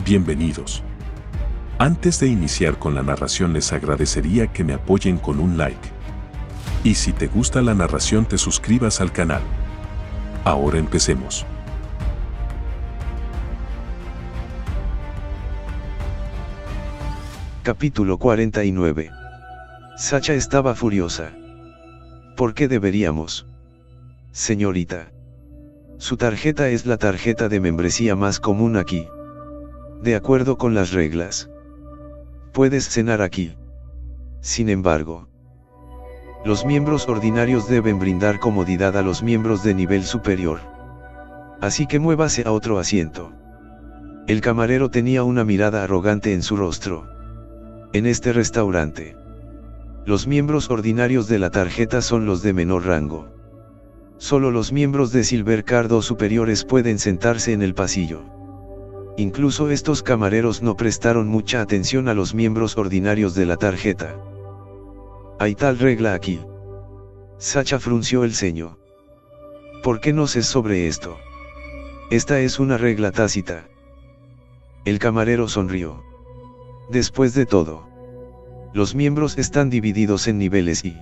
Bienvenidos. Antes de iniciar con la narración les agradecería que me apoyen con un like. Y si te gusta la narración te suscribas al canal. Ahora empecemos. Capítulo 49. Sacha estaba furiosa. ¿Por qué deberíamos? Señorita. Su tarjeta es la tarjeta de membresía más común aquí. De acuerdo con las reglas. Puedes cenar aquí. Sin embargo, los miembros ordinarios deben brindar comodidad a los miembros de nivel superior. Así que muévase a otro asiento. El camarero tenía una mirada arrogante en su rostro. En este restaurante, los miembros ordinarios de la tarjeta son los de menor rango. Solo los miembros de Silver Card o superiores pueden sentarse en el pasillo. Incluso estos camareros no prestaron mucha atención a los miembros ordinarios de la tarjeta. ¿Hay tal regla aquí? Sacha frunció el ceño. ¿Por qué no sé sobre esto? Esta es una regla tácita. El camarero sonrió. Después de todo, los miembros están divididos en niveles y,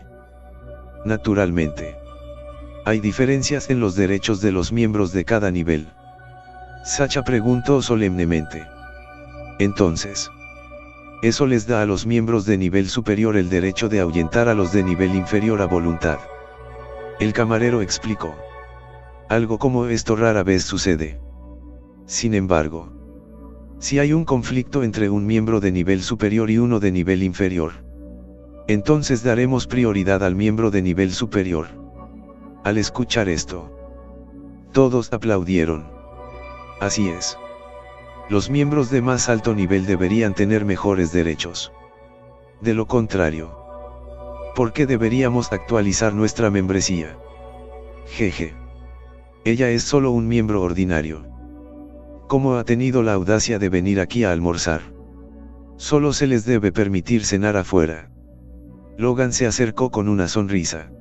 naturalmente, hay diferencias en los derechos de los miembros de cada nivel. Sacha preguntó solemnemente. Entonces, eso les da a los miembros de nivel superior el derecho de ahuyentar a los de nivel inferior a voluntad. El camarero explicó. Algo como esto rara vez sucede. Sin embargo, si hay un conflicto entre un miembro de nivel superior y uno de nivel inferior, entonces daremos prioridad al miembro de nivel superior. Al escuchar esto, todos aplaudieron. Así es. Los miembros de más alto nivel deberían tener mejores derechos. De lo contrario, ¿por qué deberíamos actualizar nuestra membresía? Jeje. Ella es solo un miembro ordinario. ¿Cómo ha tenido la audacia de venir aquí a almorzar? Solo se les debe permitir cenar afuera. Logan se acercó con una sonrisa.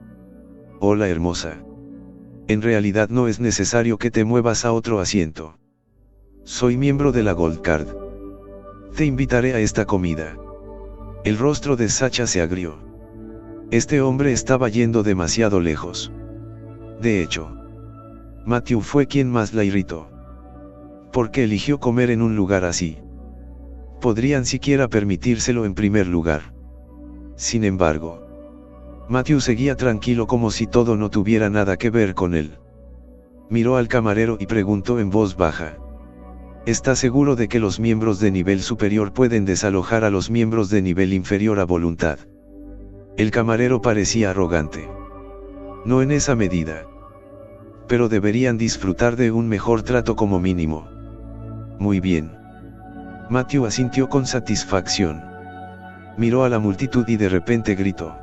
Hola hermosa. En realidad no es necesario que te muevas a otro asiento. Soy miembro de la Gold Card. Te invitaré a esta comida. El rostro de Sacha se agrió. Este hombre estaba yendo demasiado lejos. De hecho, Matthew fue quien más la irritó. ¿Por qué eligió comer en un lugar así? Podrían siquiera permitírselo en primer lugar. Sin embargo, Matthew seguía tranquilo como si todo no tuviera nada que ver con él. Miró al camarero y preguntó en voz baja. ¿Está seguro de que los miembros de nivel superior pueden desalojar a los miembros de nivel inferior a voluntad? El camarero parecía arrogante. No en esa medida. Pero deberían disfrutar de un mejor trato como mínimo. Muy bien. Matthew asintió con satisfacción. Miró a la multitud y de repente gritó.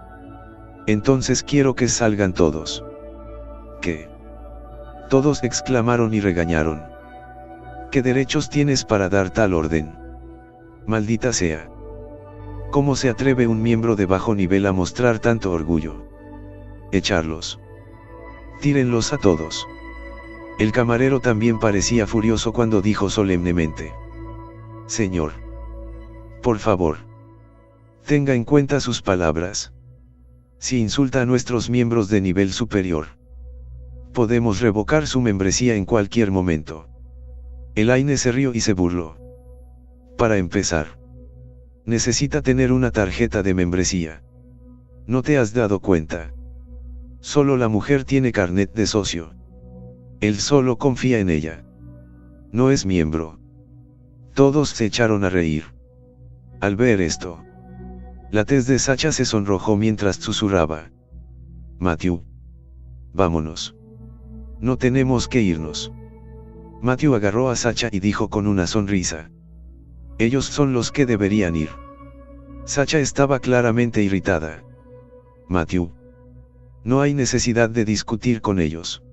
Entonces quiero que salgan todos. ¿Qué? Todos exclamaron y regañaron. ¿Qué derechos tienes para dar tal orden? Maldita sea. ¿Cómo se atreve un miembro de bajo nivel a mostrar tanto orgullo? Echarlos. Tírenlos a todos. El camarero también parecía furioso cuando dijo solemnemente. Señor. Por favor. Tenga en cuenta sus palabras. Si insulta a nuestros miembros de nivel superior, podemos revocar su membresía en cualquier momento. Elaine se rió y se burló. Para empezar, necesita tener una tarjeta de membresía. ¿No te has dado cuenta? Solo la mujer tiene carnet de socio. Él solo confía en ella. No es miembro. Todos se echaron a reír. Al ver esto, la tez de Sacha se sonrojó mientras susurraba. Matthew. Vámonos. No tenemos que irnos. Matthew agarró a Sacha y dijo con una sonrisa. Ellos son los que deberían ir. Sacha estaba claramente irritada. Matthew. No hay necesidad de discutir con ellos.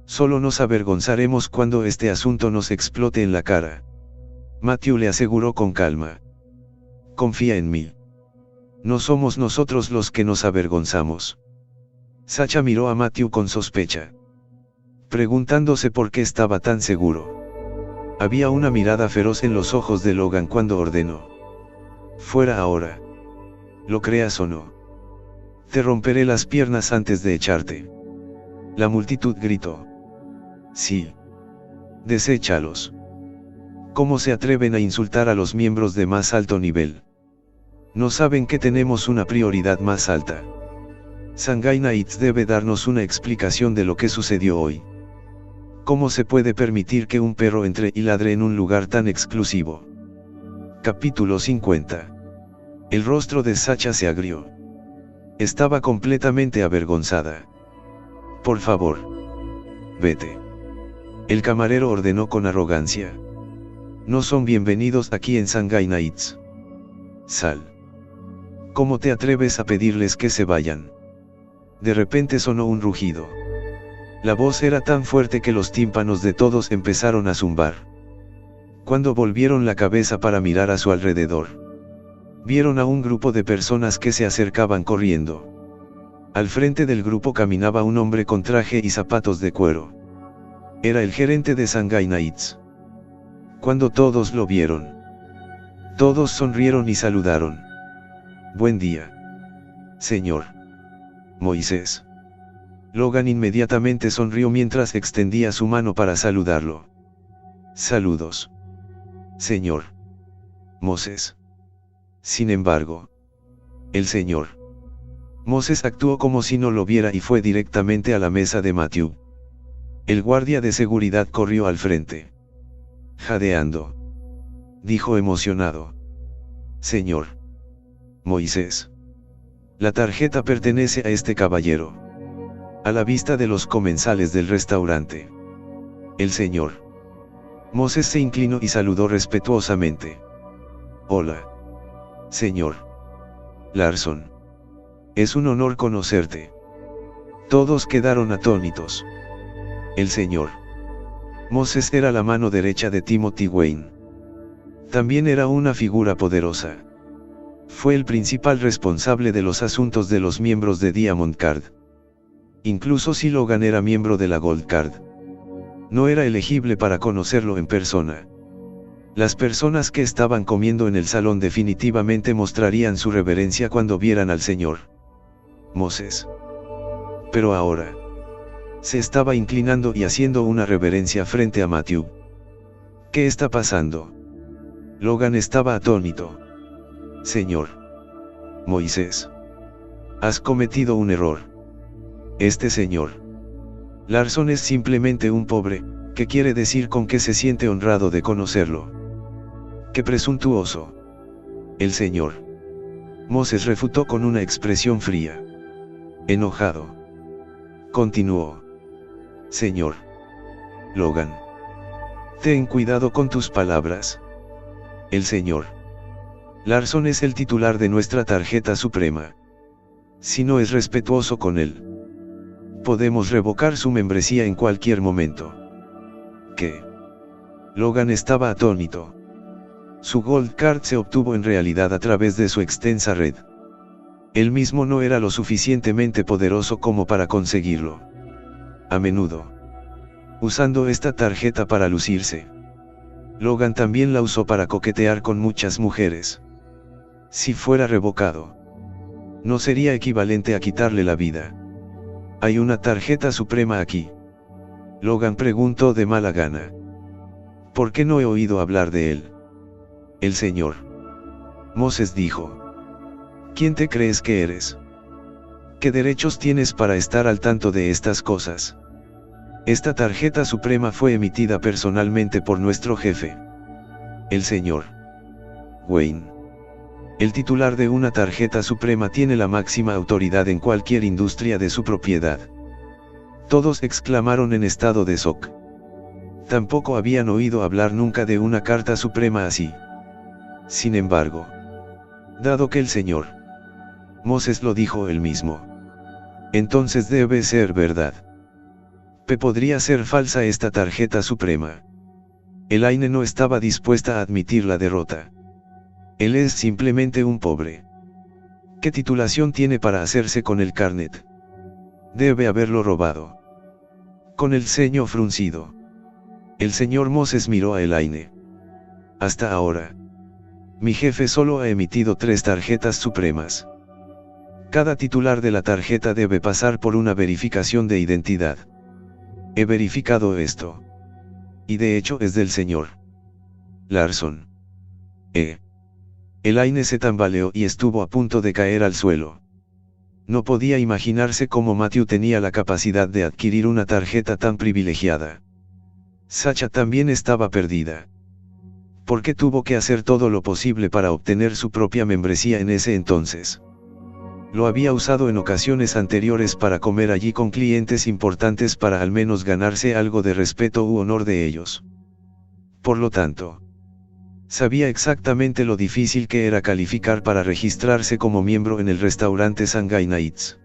Solo nos avergonzaremos cuando este asunto nos explote en la cara. Matthew le aseguró con calma. Confía en mí. No somos nosotros los que nos avergonzamos. Sacha miró a Matthew con sospecha. Preguntándose por qué estaba tan seguro. Había una mirada feroz en los ojos de Logan cuando ordenó: fuera ahora. Lo creas o no. Te romperé las piernas antes de echarte. La multitud gritó: sí. Deséchalos. ¿Cómo se atreven a insultar a los miembros de más alto nivel? No saben que tenemos una prioridad más alta. Shanghai Knights debe darnos una explicación de lo que sucedió hoy. ¿Cómo se puede permitir que un perro entre y ladre en un lugar tan exclusivo? Capítulo 50. El rostro de Sacha se agrió. Estaba completamente avergonzada. Por favor. Vete. El camarero ordenó con arrogancia. No son bienvenidos aquí en Shanghai Knights. Sal. ¿Cómo te atreves a pedirles que se vayan? De repente sonó un rugido. La voz era tan fuerte que los tímpanos de todos empezaron a zumbar. Cuando volvieron la cabeza para mirar a su alrededor, vieron a un grupo de personas que se acercaban corriendo. Al frente del grupo caminaba un hombre con traje y zapatos de cuero. Era el gerente de Shanghai Knights. Cuando todos lo vieron, todos sonrieron y saludaron. Buen día, señor Moisés. Logan inmediatamente sonrió mientras extendía su mano para saludarlo. Saludos, señor Moses. Sin embargo, el señor Moses actuó como si no lo viera y fue directamente a la mesa de Matthew. El guardia de seguridad corrió al frente. Jadeando, dijo emocionado: señor Moisés, la tarjeta pertenece a este caballero. A la vista de los comensales del restaurante, el señor Moses se inclinó y saludó respetuosamente. Hola, señor Larson. Es un honor conocerte. Todos quedaron atónitos. El señor Moses era la mano derecha de Timothy Wayne. También era una figura poderosa. Fue el principal responsable de los asuntos de los miembros de Diamond Card. Incluso si Logan era miembro de la Gold Card, no era elegible para conocerlo en persona. Las personas que estaban comiendo en el salón definitivamente mostrarían su reverencia cuando vieran al señor Moses. Pero ahora, se estaba inclinando y haciendo una reverencia frente a Matthew. ¿Qué está pasando? Logan estaba atónito. Señor Moisés, has cometido un error. Este señor Larson es simplemente un pobre, ¿qué quiere decir con que se siente honrado de conocerlo? ¡Qué presuntuoso! El señor Moses refutó con una expresión fría. Enojado, continuó: señor Logan, ten cuidado con tus palabras. El señor Larson es el titular de nuestra tarjeta suprema. Si no es respetuoso con él, podemos revocar su membresía en cualquier momento. ¿Qué? Logan estaba atónito. Su Gold Card se obtuvo en realidad a través de su extensa red. Él mismo no era lo suficientemente poderoso como para conseguirlo. A menudo, usando esta tarjeta para lucirse, Logan también la usó para coquetear con muchas mujeres. Si fuera revocado, no sería equivalente a quitarle la vida. ¿Hay una tarjeta suprema aquí? Logan preguntó de mala gana. ¿Por qué no he oído hablar de él? El señor Moses dijo: ¿quién te crees que eres? ¿Qué derechos tienes para estar al tanto de estas cosas? Esta tarjeta suprema fue emitida personalmente por nuestro jefe, el señor Wayne. El titular de una tarjeta suprema tiene la máxima autoridad en cualquier industria de su propiedad. Todos exclamaron en estado de shock. Tampoco habían oído hablar nunca de una carta suprema así. Sin embargo, dado que el señor Moses lo dijo él mismo, entonces debe ser verdad. Podría ser falsa esta tarjeta suprema. Elaine no estaba dispuesta a admitir la derrota. Él es simplemente un pobre. ¿Qué titulación tiene para hacerse con el carnet? Debe haberlo robado. Con el ceño fruncido, El señor Moses miró a Elaine. Hasta ahora, mi jefe solo ha emitido 3 tarjetas supremas. Cada titular de la tarjeta debe pasar por una verificación de identidad. He verificado esto. Y de hecho es del señor Larson. Elaine se tambaleó y estuvo a punto de caer al suelo. No podía imaginarse cómo Matthew tenía la capacidad de adquirir una tarjeta tan privilegiada. Sacha también estaba perdida. ¿Por qué tuvo que hacer todo lo posible para obtener su propia membresía en ese entonces? Lo había usado en ocasiones anteriores para comer allí con clientes importantes para al menos ganarse algo de respeto u honor de ellos. Por lo tanto, sabía exactamente lo difícil que era calificar para registrarse como miembro en el restaurante Shanghai Nights.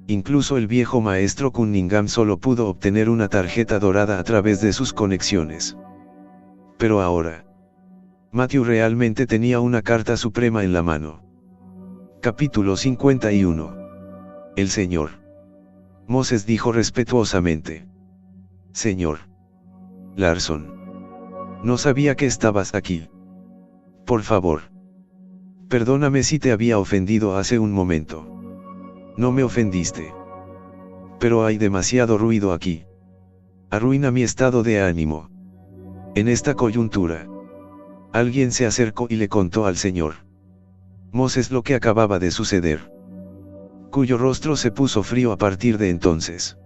Incluso el viejo maestro Cunningham solo pudo obtener una tarjeta dorada a través de sus conexiones. Pero ahora, Matthew realmente tenía una carta suprema en la mano. Capítulo 51. El señor Moses dijo respetuosamente: Señor Larson, no sabía que estabas aquí. Por favor, perdóname si te había ofendido hace un momento. No me ofendiste. Pero hay demasiado ruido aquí. Arruina mi estado de ánimo. En esta coyuntura, alguien se acercó y le contó al señor Moses lo que acababa de suceder, cuyo rostro se puso frío a partir de entonces.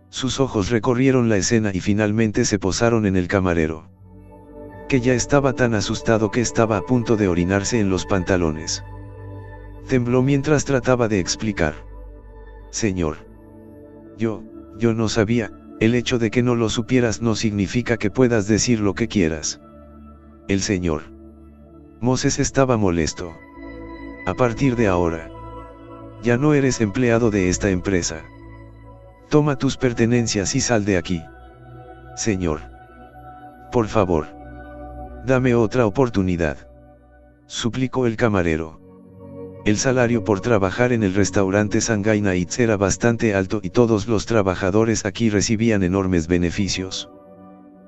Sus ojos recorrieron la escena y finalmente se posaron en el camarero, que ya estaba tan asustado que estaba a punto de orinarse en los pantalones. Tembló mientras trataba de explicar. Señor, yo no sabía. El hecho de que no lo supieras no significa que puedas decir lo que quieras. El señor Moses estaba molesto. A partir de ahora, ya no eres empleado de esta empresa. Toma tus pertenencias y sal de aquí. Señor, por favor, dame otra oportunidad, suplicó el camarero. El salario por trabajar en el restaurante Shanghai Nights era bastante alto y todos los trabajadores aquí recibían enormes beneficios.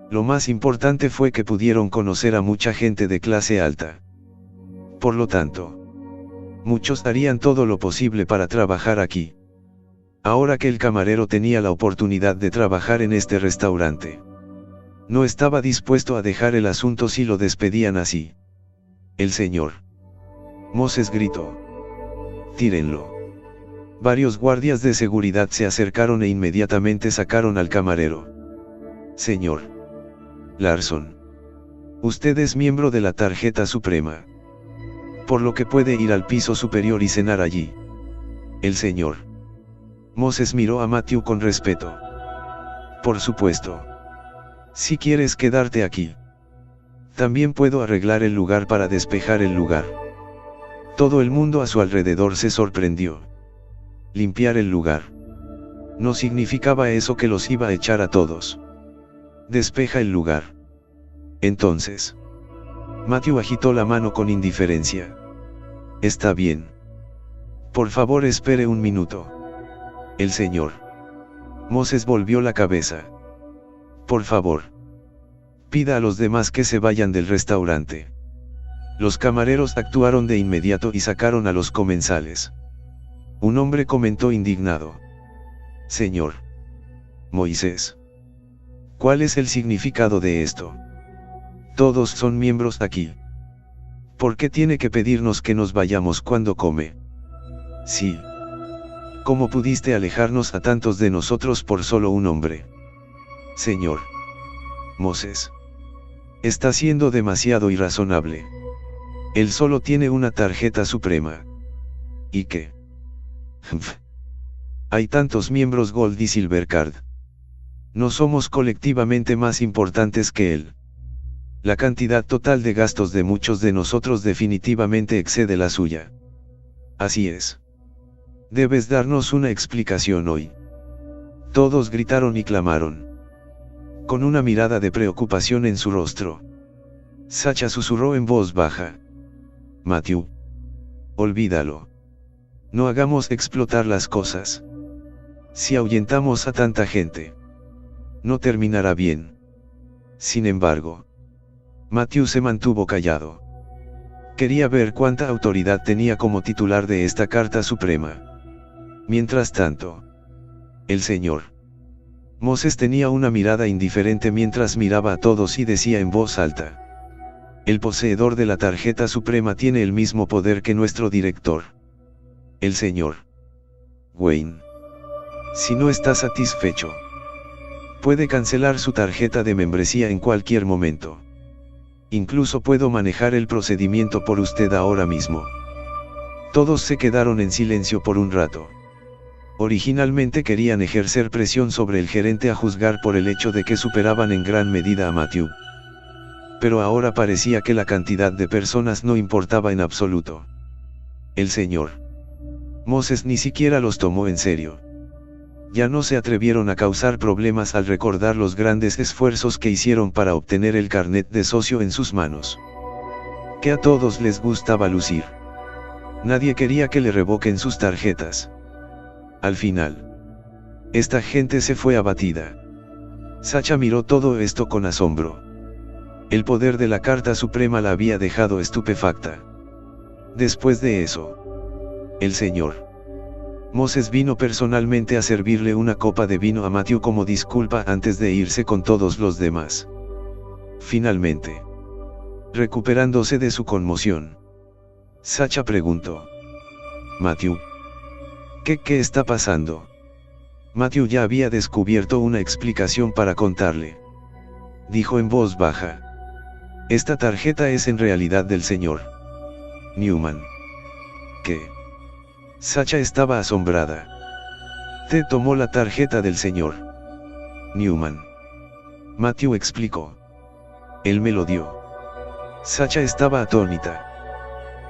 Lo más importante fue que pudieron conocer a mucha gente de clase alta. Por lo tanto, muchos harían todo lo posible para trabajar aquí. Ahora que el camarero tenía la oportunidad de trabajar en este restaurante, no estaba dispuesto a dejar el asunto si lo despedían así. El señor Moses gritó: tírenlo. Varios guardias de seguridad se acercaron e inmediatamente sacaron al camarero. Señor Larson, usted es miembro de la tarjeta suprema, por lo que puede ir al piso superior y cenar allí. El señor Moses miró a Matthew con respeto. Por supuesto. Si quieres quedarte aquí, también puedo arreglar el lugar para despejar el lugar. Todo el mundo a su alrededor se sorprendió. Limpiar el lugar. No significaba eso que los iba a echar a todos. Despeja el lugar. Entonces, Matthew agitó la mano con indiferencia. Está bien. Por favor, espere un minuto. El señor Moses volvió la cabeza. Por favor, pida a los demás que se vayan del restaurante. Los camareros actuaron de inmediato y sacaron a los comensales. Un hombre comentó indignado: Señor Moisés, ¿cuál es el significado de esto? Todos son miembros aquí. ¿Por qué tiene que pedirnos que nos vayamos cuando come? Sí. ¿Cómo pudiste alejarnos a tantos de nosotros por solo un hombre? Señor Moses, está siendo demasiado irrazonable. Él solo tiene una tarjeta suprema. ¿Y qué? Hay tantos miembros Gold y Silver Card. No somos colectivamente más importantes que él. La cantidad total de gastos de muchos de nosotros definitivamente excede la suya. Así es. Debes darnos una explicación hoy. Todos gritaron y clamaron, con una mirada de preocupación en su rostro. Sacha susurró en voz baja: Matthew, olvídalo. No hagamos explotar las cosas. Si ahuyentamos a tanta gente, no terminará bien. Sin embargo, Matthew se mantuvo callado. Quería ver cuánta autoridad tenía como titular de esta Carta Suprema. Mientras tanto, el señor Moses tenía una mirada indiferente mientras miraba a todos y decía en voz alta: el poseedor de la tarjeta suprema tiene el mismo poder que nuestro director, el señor Wayne. Si no está satisfecho, puede cancelar su tarjeta de membresía en cualquier momento. Incluso puedo manejar el procedimiento por usted ahora mismo. Todos se quedaron en silencio por un rato. Originalmente querían ejercer presión sobre el gerente a juzgar por el hecho de que superaban en gran medida a Matthew. Pero ahora parecía que la cantidad de personas no importaba en absoluto. El señor Moses ni siquiera los tomó en serio. Ya no se atrevieron a causar problemas al recordar los grandes esfuerzos que hicieron para obtener el carnet de socio en sus manos, que a todos les gustaba lucir. Nadie quería que le revoquen sus tarjetas. Al final, esta gente se fue abatida. Sacha miró todo esto con asombro. El poder de la Carta Suprema la había dejado estupefacta. Después de eso, el señor Moses vino personalmente a servirle una copa de vino a Matthew como disculpa antes de irse con todos los demás. Finalmente, recuperándose de su conmoción, Sacha preguntó: Matthew, ¿qué está pasando? Matthew ya había descubierto una explicación para contarle. Dijo en voz baja: esta tarjeta es en realidad del señor Newman. ¿Qué? Sacha estaba asombrada. Te tomó la tarjeta del señor Newman. Matthew explicó. Él me lo dio. Sacha estaba atónita.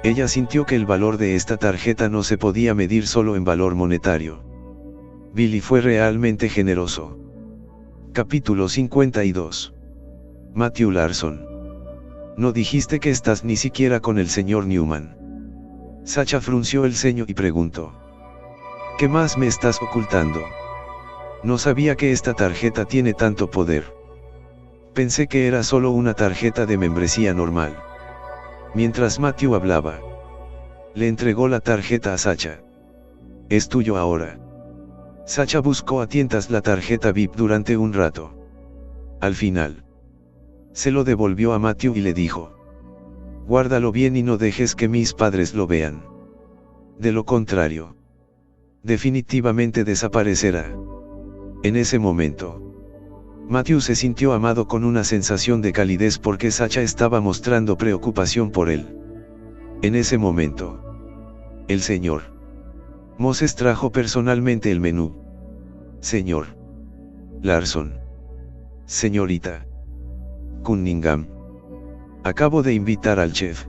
Ella sintió que el valor de esta tarjeta no se podía medir solo en valor monetario. Billy fue realmente generoso. Capítulo 52. Matthew Larson. No dijiste que estás ni siquiera con el señor Newman. Sacha frunció el ceño y preguntó: ¿qué más me estás ocultando? No sabía que esta tarjeta tiene tanto poder. Pensé que era solo una tarjeta de membresía normal. Mientras Matthew hablaba, le entregó la tarjeta a Sacha. Es tuyo ahora. Sacha buscó a tientas la tarjeta VIP durante un rato. Al final, se lo devolvió a Matthew y le dijo: guárdalo bien y no dejes que mis padres lo vean. De lo contrario, definitivamente desaparecerá. En ese momento, Matthew se sintió amado con una sensación de calidez porque Sacha estaba mostrando preocupación por él. En ese momento, el señor Moses trajo personalmente el menú. Señor Larson. Señorita Cunningham. Acabo de invitar al chef.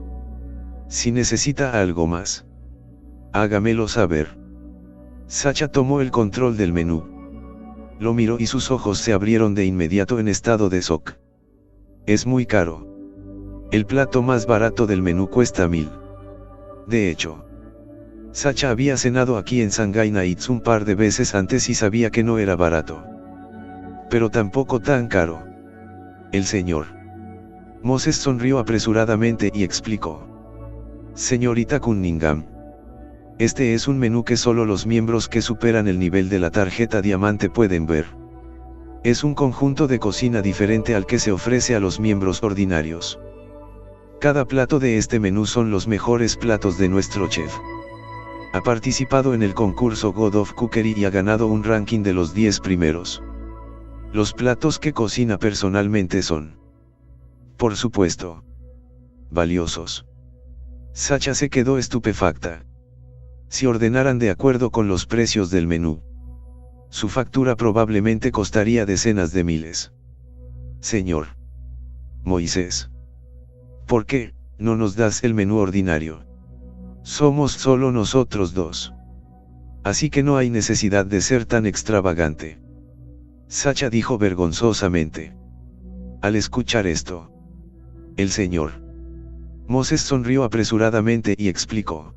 Si necesita algo más, hágamelo saber. Sacha tomó el control del menú. Lo miró y sus ojos se abrieron de inmediato en estado de shock. Es muy caro. El plato más barato del menú cuesta 1000. De hecho, Sacha había cenado aquí en Shanghai Nights un par de veces antes y sabía que no era barato. Pero tampoco tan caro. El señor Moses sonrió apresuradamente y explicó: señorita Cunningham, este es un menú que solo los miembros que superan el nivel de la tarjeta diamante pueden ver. Es un conjunto de cocina diferente al que se ofrece a los miembros ordinarios. Cada plato de este menú son los mejores platos de nuestro chef. Ha participado en el concurso God of Cookery y ha ganado un ranking de los 10 primeros. Los platos que cocina personalmente son, por supuesto, valiosos. Sacha se quedó estupefacta. Si ordenaran de acuerdo con los precios del menú, su factura probablemente costaría decenas de miles. Señor Moisés, ¿por qué no nos das el menú ordinario? Somos solo nosotros dos. Así que no hay necesidad de ser tan extravagante. Sacha dijo vergonzosamente. Al escuchar esto, el señor Moses sonrió apresuradamente y explicó: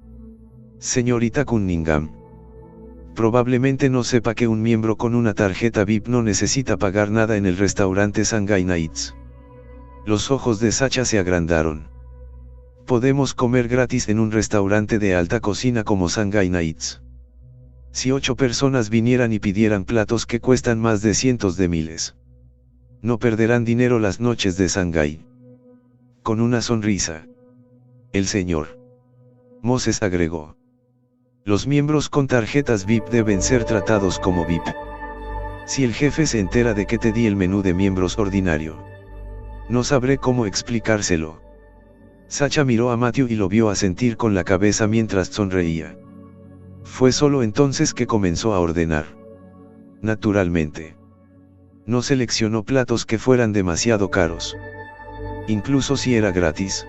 señorita Cunningham, probablemente no sepa que un miembro con una tarjeta VIP no necesita pagar nada en el restaurante Shanghai Nights. Los ojos de Sacha se agrandaron. Podemos comer gratis en un restaurante de alta cocina como Shanghai Nights. Si 8 personas vinieran y pidieran platos que cuestan más de cientos de miles. No perderán dinero las noches de Shanghai. Con una sonrisa. El señor Moses agregó. Los miembros con tarjetas VIP deben ser tratados como VIP. Si el jefe se entera de que te di el menú de miembros ordinario, no sabré cómo explicárselo. Sacha miró a Matthew y lo vio asentir con la cabeza mientras sonreía. Fue solo entonces que comenzó a ordenar. Naturalmente. No seleccionó platos que fueran demasiado caros. Incluso si era gratis.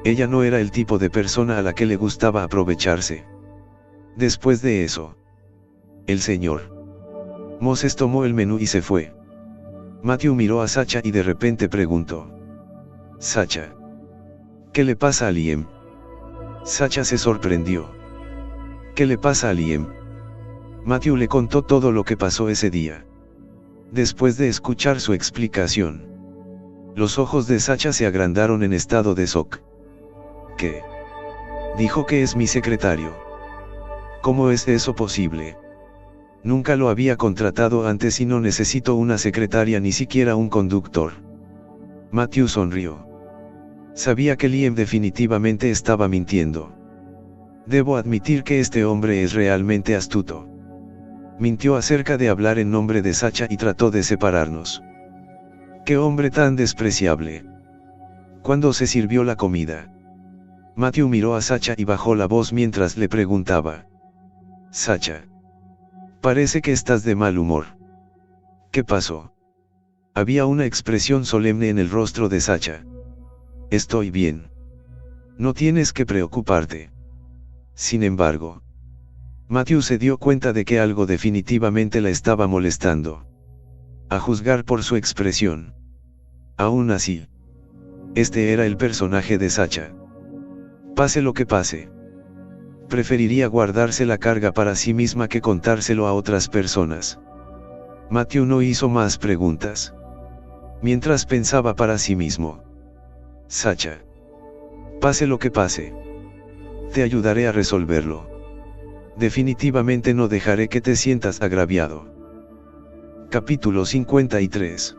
Ella no era el tipo de persona a la que le gustaba aprovecharse. Después de eso, el señor Moses tomó el menú y se fue. Matthew miró a Sacha y de repente preguntó. Sacha, ¿qué le pasa a Liam? Sacha se sorprendió. ¿Qué le pasa a Liam? Matthew le contó todo lo que pasó ese día. Después de escuchar su explicación, los ojos de Sacha se agrandaron en estado de shock. ¿Qué? Dijo que es mi secretario. ¿Cómo es eso posible? Nunca lo había contratado antes y no necesito una secretaria ni siquiera un conductor. Matthew sonrió. Sabía que Liam definitivamente estaba mintiendo. Debo admitir que este hombre es realmente astuto. Mintió acerca de hablar en nombre de Sacha y trató de separarnos. ¡Qué hombre tan despreciable! Cuando se sirvió la comida, Matthew miró a Sacha y bajó la voz mientras le preguntaba. Sacha, parece que estás de mal humor. ¿Qué pasó? Había una expresión solemne en el rostro de Sacha. Estoy bien. No tienes que preocuparte. Sin embargo, Matthew se dio cuenta de que algo definitivamente la estaba molestando. A juzgar por su expresión. Aún así, este era el personaje de Sacha. Pase lo que pase. Preferiría guardarse la carga para sí misma que contárselo a otras personas. Matthew no hizo más preguntas. Mientras pensaba para sí mismo. Sacha. Pase lo que pase. Te ayudaré a resolverlo. Definitivamente no dejaré que te sientas agraviado. Capítulo 53.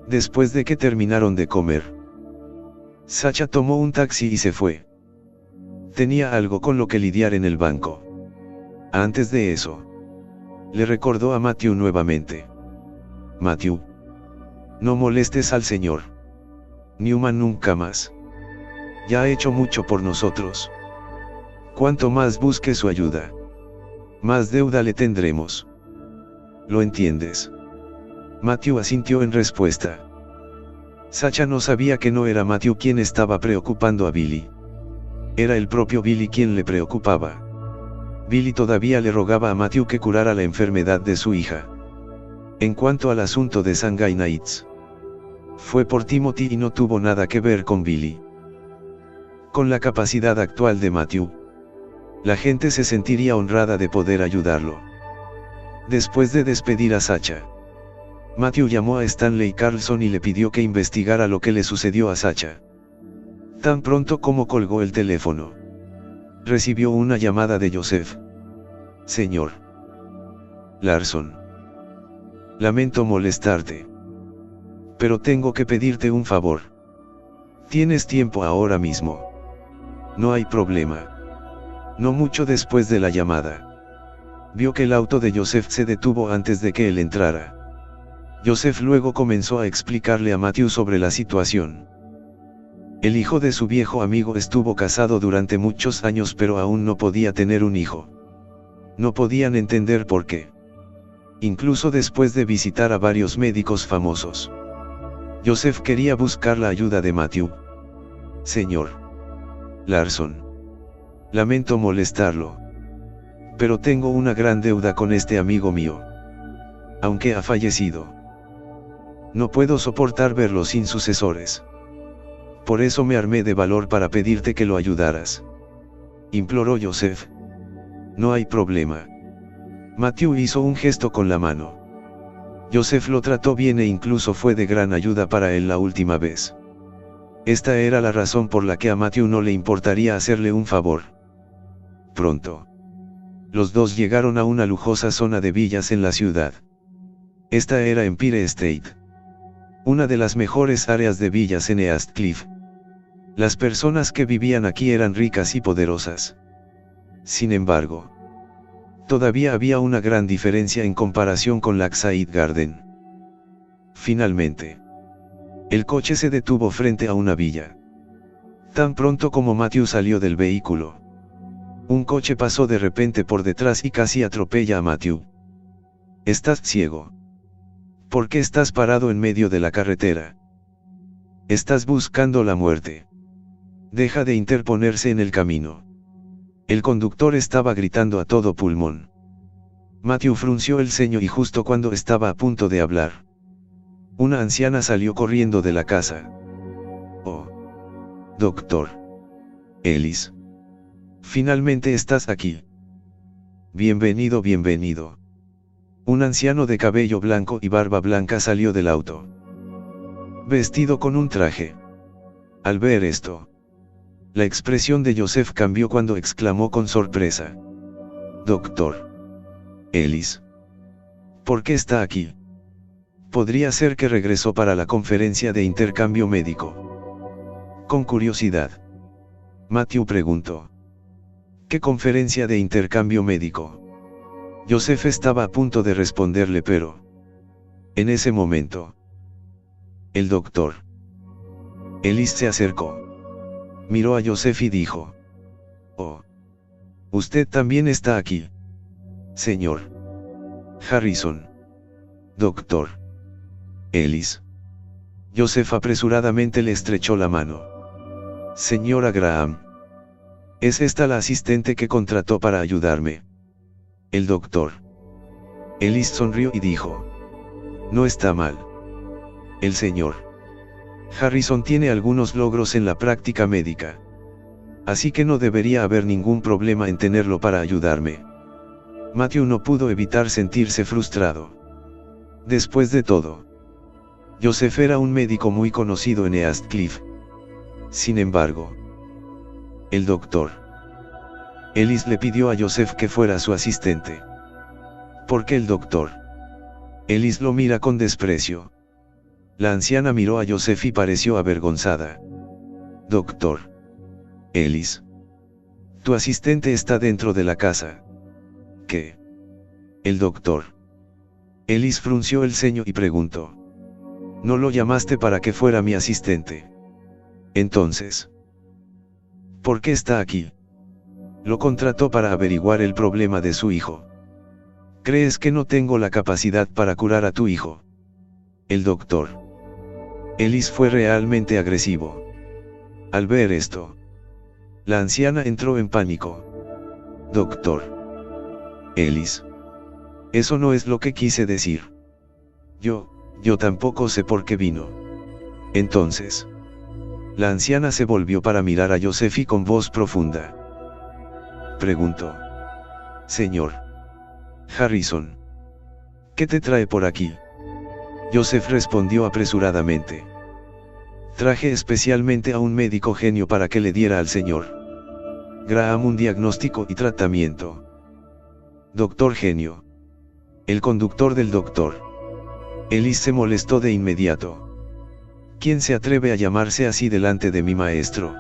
Después de que terminaron de comer, Sacha tomó un taxi y se fue. Tenía algo con lo que lidiar en el banco. Antes de eso, le recordó a Matthew nuevamente. Matthew, no molestes al señor Newman nunca más. Ya ha hecho mucho por nosotros. Cuanto más busque su ayuda, más deuda le tendremos. ¿Lo entiendes? Matthew asintió en respuesta. Sacha no sabía que no era Matthew quien estaba preocupando a Billy. Era el propio Billy quien le preocupaba. Billy todavía le rogaba a Matthew que curara la enfermedad de su hija. En cuanto al asunto de Shanghai Nights, fue por Timothy y no tuvo nada que ver con Billy. Con la capacidad actual de Matthew, la gente se sentiría honrada de poder ayudarlo. Después de despedir a Sacha, Matthew llamó a Stanley Carlson y le pidió que investigara lo que le sucedió a Sacha. Tan pronto como colgó el teléfono, recibió una llamada de Joseph. Señor Larson, lamento molestarte, pero tengo que pedirte un favor. ¿Tienes tiempo ahora mismo? No hay problema. No mucho después de la llamada, vio que el auto de Joseph se detuvo antes de que él entrara. Joseph luego comenzó a explicarle a Matthew sobre la situación. El hijo de su viejo amigo estuvo casado durante muchos años pero aún no podía tener un hijo. No podían entender por qué. Incluso después de visitar a varios médicos famosos, Joseph quería buscar la ayuda de Matthew. Señor Larson, lamento molestarlo, pero tengo una gran deuda con este amigo mío. Aunque ha fallecido, no puedo soportar verlo sin sucesores. Por eso me armé de valor para pedirte que lo ayudaras. Imploró Joseph. No hay problema. Matthew hizo un gesto con la mano. Joseph lo trató bien e incluso fue de gran ayuda para él la última vez. Esta era la razón por la que a Matthew no le importaría hacerle un favor. Pronto, los dos llegaron a una lujosa zona de villas en la ciudad. Esta era Empire State, una de las mejores áreas de villas en East Cliff. Las personas que vivían aquí eran ricas y poderosas. Sin embargo, todavía había una gran diferencia en comparación con Lakeside Garden. Finalmente, el coche se detuvo frente a una villa. Tan pronto como Matthew salió del vehículo, un coche pasó de repente por detrás y casi atropella a Matthew. ¿Estás ciego? ¿Por qué estás parado en medio de la carretera? Estás buscando la muerte. Deja de interponerse en el camino. El conductor estaba gritando a todo pulmón. Matthew frunció el ceño y justo cuando estaba a punto de hablar, una anciana salió corriendo de la casa. Oh, doctor Ellis. Finalmente estás aquí. Bienvenido, bienvenido. Un anciano de cabello blanco y barba blanca salió del auto, vestido con un traje. Al ver esto, la expresión de Joseph cambió cuando exclamó con sorpresa: Doctor Ellis, ¿por qué está aquí? Podría ser que regresó para la conferencia de intercambio médico. Con curiosidad, Matthew preguntó: ¿qué conferencia de intercambio médico? Joseph estaba a punto de responderle, pero en ese momento, el doctor Ellis se acercó, miró a Joseph y dijo: oh, usted también está aquí, señor Harrison. Doctor Ellis. Joseph apresuradamente le estrechó la mano. Señora Graham, ¿es esta la asistente que contrató para ayudarme? El doctor Ellis sonrió y dijo: no está mal. El señor Harrison tiene algunos logros en la práctica médica, así que no debería haber ningún problema en tenerlo para ayudarme. Matthew no pudo evitar sentirse frustrado. Después de todo, Joseph era un médico muy conocido en East Cliff. Sin embargo, el doctor Ellis le pidió a Joseph que fuera su asistente. ¿Por qué el doctor Ellis lo mira con desprecio? La anciana miró a Joseph y pareció avergonzada. Doctor Ellis, tu asistente está dentro de la casa. ¿Qué? El doctor Ellis frunció el ceño y preguntó: ¿no lo llamaste para que fuera mi asistente? Entonces, ¿por qué está aquí? Lo contrató para averiguar el problema de su hijo. ¿Crees que no tengo la capacidad para curar a tu hijo? El doctor Ellis fue realmente agresivo. Al ver esto, la anciana entró en pánico. Doctor Ellis, eso no es lo que quise decir. Yo tampoco sé por qué vino. Entonces, la anciana se volvió para mirar a Joseph y con voz profunda preguntó: señor Harrison, ¿qué te trae por aquí? Joseph respondió apresuradamente: traje especialmente a un médico genio para que le diera al señor Graham un diagnóstico y tratamiento. Doctor genio. El conductor del doctor Ellis se molestó de inmediato. ¿Quién se atreve a llamarse así delante de mi maestro?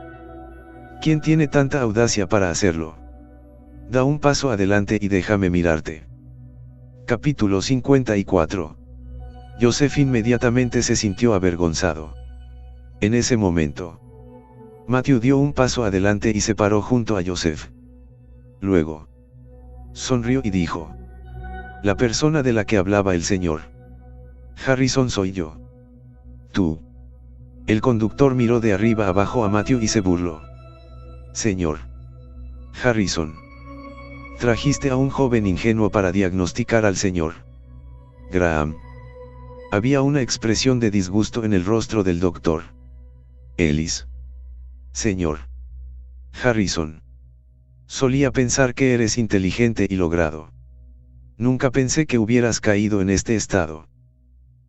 ¿Quién tiene tanta audacia para hacerlo? Da un paso adelante y déjame mirarte. Capítulo 54. Joseph inmediatamente se sintió avergonzado. En ese momento, Matthew dio un paso adelante y se paró junto a Joseph. Luego, sonrió y dijo: la persona de la que hablaba el señor Harrison soy yo. Tú. El conductor miró de arriba abajo a Matthew y se burló. Señor Harrison, trajiste a un joven ingenuo para diagnosticar al señor Graham. Había una expresión de disgusto en el rostro del doctor Ellis. Señor Harrison, solía pensar que eres inteligente y logrado. Nunca pensé que hubieras caído en este estado.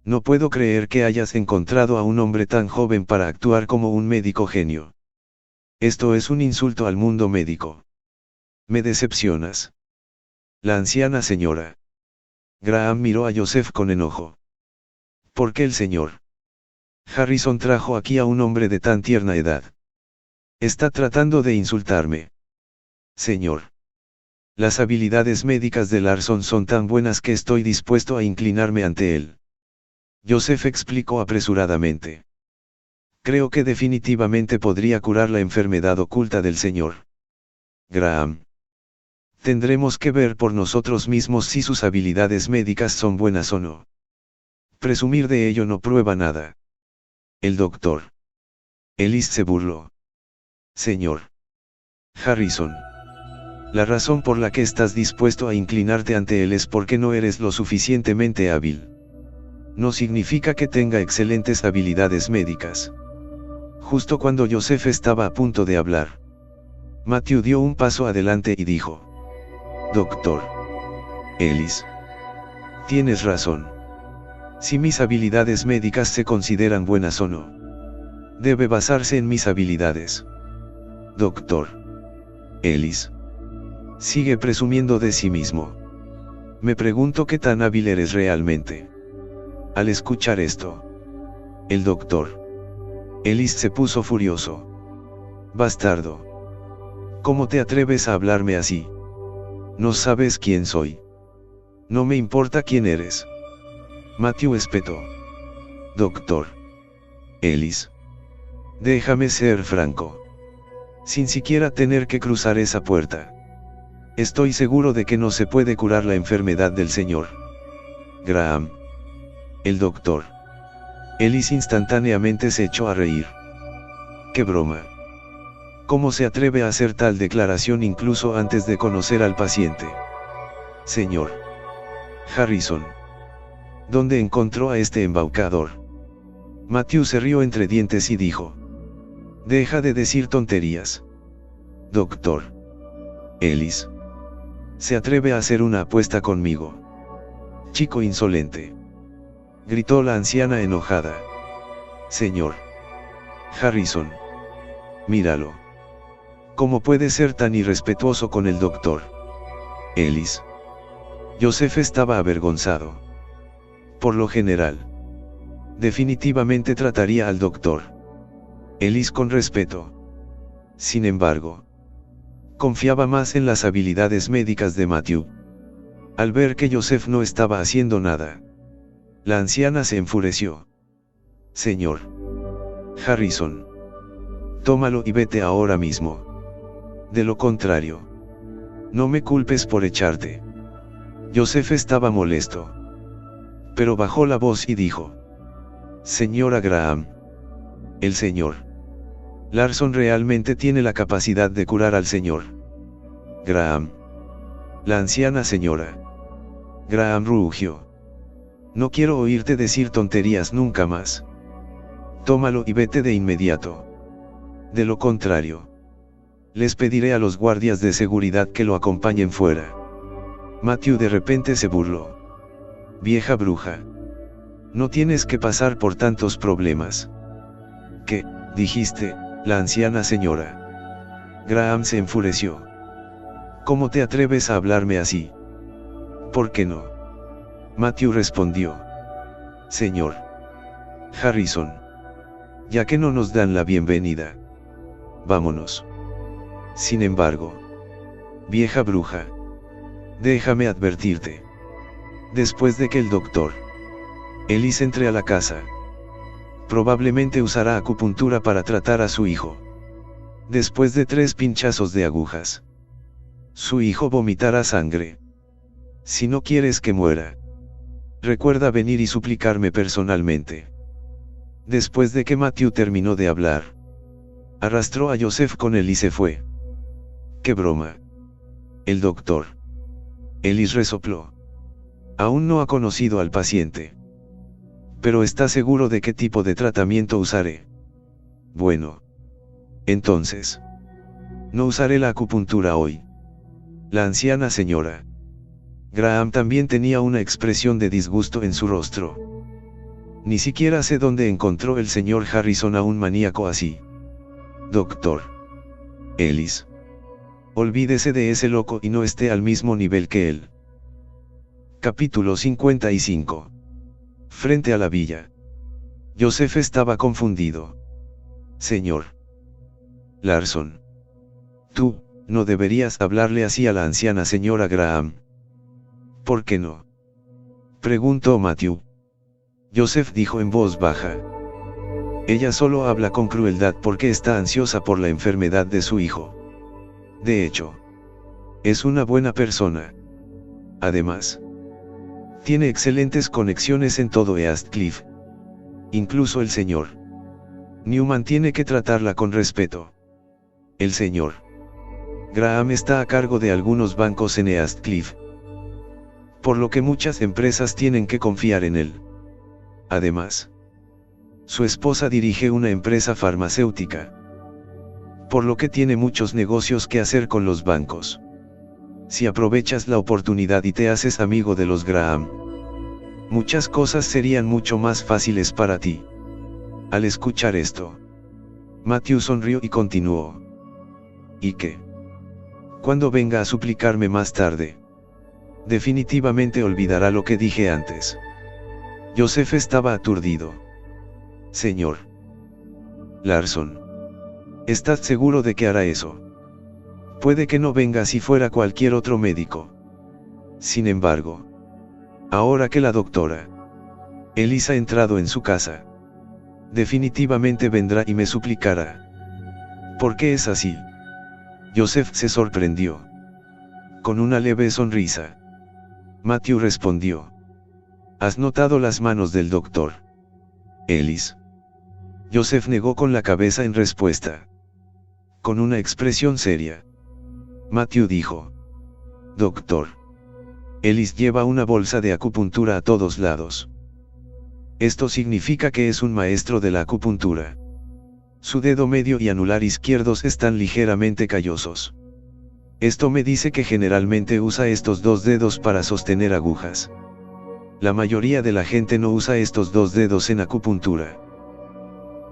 No puedo creer que hayas encontrado a un hombre tan joven para actuar como un médico genio. Esto es un insulto al mundo médico. Me decepcionas. La anciana señora. Graham miró a Joseph con enojo. ¿Por qué el señor Harrison trajo aquí a un hombre de tan tierna edad? Está tratando de insultarme. Señor. Las habilidades médicas de Larson son tan buenas que estoy dispuesto a inclinarme ante él. Joseph explicó apresuradamente. Creo que definitivamente podría curar la enfermedad oculta del señor Graham. Tendremos que ver por nosotros mismos si sus habilidades médicas son buenas o no. Presumir de ello no prueba nada. El doctor Ellis se burló. Señor Harrison. La razón por la que estás dispuesto a inclinarte ante él es porque no eres lo suficientemente hábil. No significa que tenga excelentes habilidades médicas. Justo cuando Joseph estaba a punto de hablar, Matthew dio un paso adelante y dijo: Doctor Ellis. Tienes razón. Si mis habilidades médicas se consideran buenas o no, debe basarse en mis habilidades. Doctor Ellis. Sigue presumiendo de sí mismo. Me pregunto qué tan hábil eres realmente. Al escuchar esto, el doctor Ellis se puso furioso. Bastardo. ¿Cómo te atreves a hablarme así? No sabes quién soy. No me importa quién eres. Matthew espetó. Doctor Ellis. Déjame ser franco. Sin siquiera tener que cruzar esa puerta. Estoy seguro de que no se puede curar la enfermedad del señor Graham. El doctor Ellis instantáneamente se echó a reír. ¡Qué broma! ¿Cómo se atreve a hacer tal declaración incluso antes de conocer al paciente? Señor Harrison. ¿Dónde encontró a este embaucador? Matthew se rió entre dientes y dijo: Deja de decir tonterías. Doctor Ellis. ¿Se atreve a hacer una apuesta conmigo? Chico insolente. Gritó la anciana enojada. Señor Harrison. Míralo. ¿Cómo puede ser tan irrespetuoso con el doctor Ellis? Joseph estaba avergonzado. Por lo general, definitivamente trataría al doctor Ellis con respeto. Sin embargo, confiaba más en las habilidades médicas de Matthew. Al ver que Joseph no estaba haciendo nada, la anciana se enfureció. Señor Harrison. Tómalo y vete ahora mismo. De lo contrario, no me culpes por echarte. Joseph estaba molesto, pero bajó la voz y dijo: Señora Graham. El señor Larson realmente tiene la capacidad de curar al señor Graham. La anciana señora Graham rugió. No quiero oírte decir tonterías nunca más. Tómalo y vete de inmediato. De lo contrario, les pediré a los guardias de seguridad que lo acompañen fuera. Matthew de repente se burló. Vieja bruja. No tienes que pasar por tantos problemas. ¿Qué dijiste, la anciana señora? Graham se enfureció. ¿Cómo te atreves a hablarme así? ¿Por qué no? Matthew respondió. Señor Harrison. Ya que no nos dan la bienvenida, vámonos. Sin embargo, vieja bruja, déjame advertirte. Después de que el doctor Ellis entre a la casa, probablemente usará acupuntura para tratar a su hijo. Después de 3 pinchazos de agujas, su hijo vomitará sangre. Si no quieres que muera, recuerda venir y suplicarme personalmente. Después de que Matthew terminó de hablar, arrastró a Joseph con él y se fue. ¡Qué broma! El doctor Ellis resopló. Aún no ha conocido al paciente, pero está seguro de qué tipo de tratamiento usaré. Bueno. Entonces, no usaré la acupuntura hoy. La anciana señora Graham también tenía una expresión de disgusto en su rostro. Ni siquiera sé dónde encontró el señor Harrison a un maníaco así. Doctor Ellis. Olvídese de ese loco y no esté al mismo nivel que él. Capítulo 55. Frente a la villa. Joseph estaba confundido. Señor Larson. Tú, no deberías hablarle así a la anciana señora Graham. ¿Por qué no? Preguntó Matthew. Joseph dijo en voz baja. Ella solo habla con crueldad porque está ansiosa por la enfermedad de su hijo. De hecho, es una buena persona. Además, tiene excelentes conexiones en todo East Cliff. Incluso el señor Newman tiene que tratarla con respeto. El señor Graham está a cargo de algunos bancos en East Cliff, por lo que muchas empresas tienen que confiar en él. Además, su esposa dirige una empresa farmacéutica, por lo que tiene muchos negocios que hacer con los bancos. Si aprovechas la oportunidad y te haces amigo de los Graham, muchas cosas serían mucho más fáciles para ti. Al escuchar esto, Matthew sonrió y continuó. ¿Y qué? Cuando venga a suplicarme más tarde, definitivamente olvidará lo que dije antes. Joseph estaba aturdido. Señor Larson, ¿estás seguro de que hará eso? Puede que no venga si fuera cualquier otro médico. Sin embargo, ahora que la doctora Ellis ha entrado en su casa, definitivamente vendrá y me suplicará. ¿Por qué es así? Joseph se sorprendió. Con una leve sonrisa, Matthew respondió. ¿Has notado las manos del doctor Ellis? Joseph negó con la cabeza en respuesta. Con una expresión seria, Matthew dijo. Doctor Ellis lleva una bolsa de acupuntura a todos lados. Esto significa que es un maestro de la acupuntura. Su dedo medio y anular izquierdos están ligeramente callosos. Esto me dice que generalmente usa estos dos dedos para sostener agujas. La mayoría de la gente no usa estos dos dedos en acupuntura.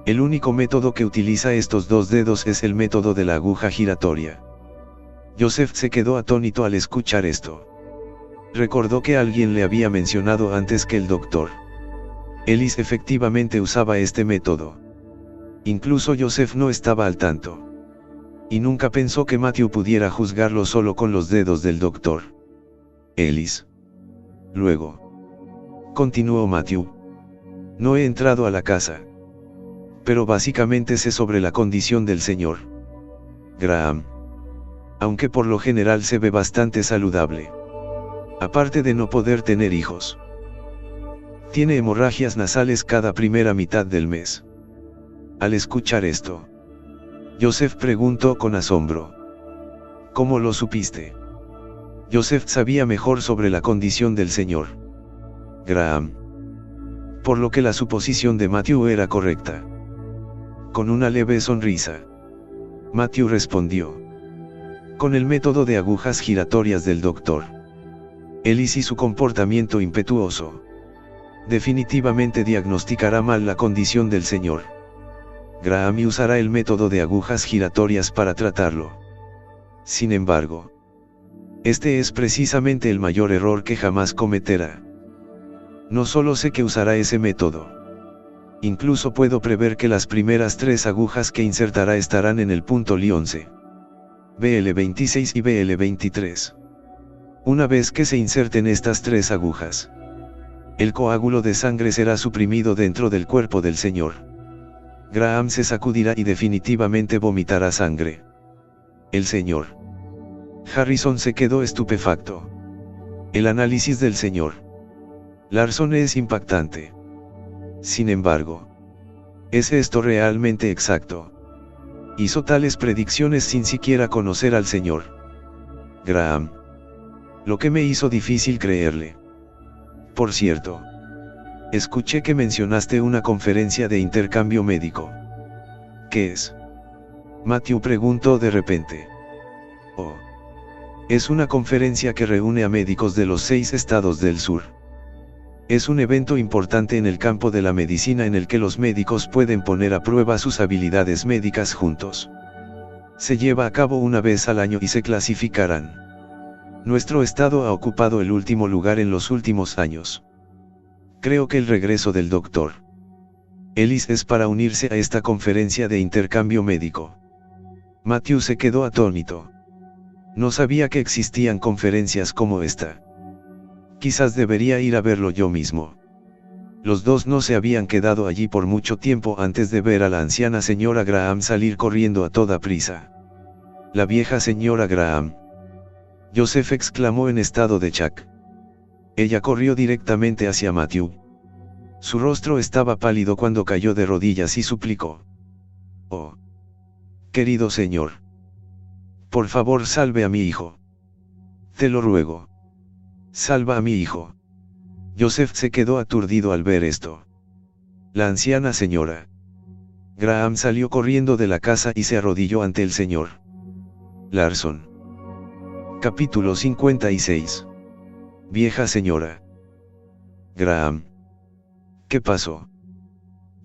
El único método que utiliza estos dos dedos es el método de la aguja giratoria. Joseph se quedó atónito al escuchar esto. Recordó que alguien le había mencionado antes que el doctor Ellis efectivamente usaba este método. Incluso Joseph no estaba al tanto. Y nunca pensó que Matthew pudiera juzgarlo solo con los dedos del doctor Ellis. Luego, continuó Matthew, no he entrado a la casa, pero básicamente sé sobre la condición del señor Graham. Aunque por lo general se ve bastante saludable. Aparte de no poder tener hijos. Tiene hemorragias nasales cada primera mitad del mes. Al escuchar esto, Joseph preguntó con asombro. ¿Cómo lo supiste? Joseph sabía mejor sobre la condición del señor Graham. Por lo que la suposición de Matthew era correcta. Con una leve sonrisa, Matthew respondió. Con el método de agujas giratorias del doctor Ellis y su comportamiento impetuoso, definitivamente diagnosticará mal la condición del señor Graham y usará el método de agujas giratorias para tratarlo. Sin embargo, este es precisamente el mayor error que jamás cometerá. No solo sé que usará ese método. Incluso puedo prever que las primeras 3 agujas que insertará estarán en el punto Li11, BL26 y BL23. Una vez que se inserten estas 3 agujas, el coágulo de sangre será suprimido dentro del cuerpo del señor Graham se sacudirá y definitivamente vomitará sangre. El señor Harrison se quedó estupefacto. El análisis del señor Larson es impactante. Sin embargo, ¿es esto realmente exacto? Hizo tales predicciones sin siquiera conocer al señor Graham. Lo que me hizo difícil creerle. Por cierto, escuché que mencionaste una conferencia de intercambio médico. ¿Qué es? Matthew preguntó de repente. Oh. Es una conferencia que reúne a médicos de los 6 estados del sur. Es un evento importante en el campo de la medicina en el que los médicos pueden poner a prueba sus habilidades médicas juntos. Se lleva a cabo una vez al año y se clasificarán. Nuestro estado ha ocupado el último lugar en los últimos años. Creo que el regreso del Dr. Ellis es para unirse a esta conferencia de intercambio médico. Matthew se quedó atónito. No sabía que existían conferencias como esta. Quizás debería ir a verlo yo mismo. Los dos no se habían quedado allí por mucho tiempo antes de ver a la anciana señora Graham salir corriendo a toda prisa. La vieja señora Graham. Joseph exclamó en estado de shock. Ella corrió directamente hacia Matthew. Su rostro estaba pálido cuando cayó de rodillas y suplicó. Oh, querido señor. Por favor, salve a mi hijo. Te lo ruego. Salva a mi hijo. Joseph se quedó aturdido al ver esto. La anciana señora Graham salió corriendo de la casa y se arrodilló ante el señor Larson. Capítulo 56. Vieja señora Graham. ¿Qué pasó?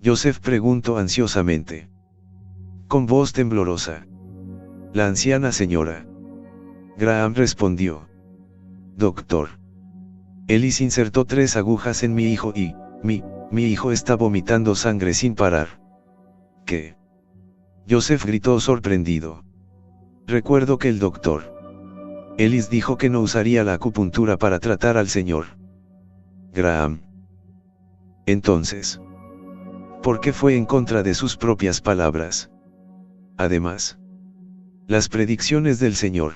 Joseph preguntó ansiosamente. Con voz temblorosa. La anciana señora Graham respondió. Doctor. Ellis insertó 3 agujas en mi hijo y, mi hijo está vomitando sangre sin parar. ¿Qué? Joseph gritó sorprendido. Recuerdo que el doctor Ellis dijo que no usaría la acupuntura para tratar al señor Graham. Entonces, ¿por qué fue en contra de sus propias palabras? Además, las predicciones del señor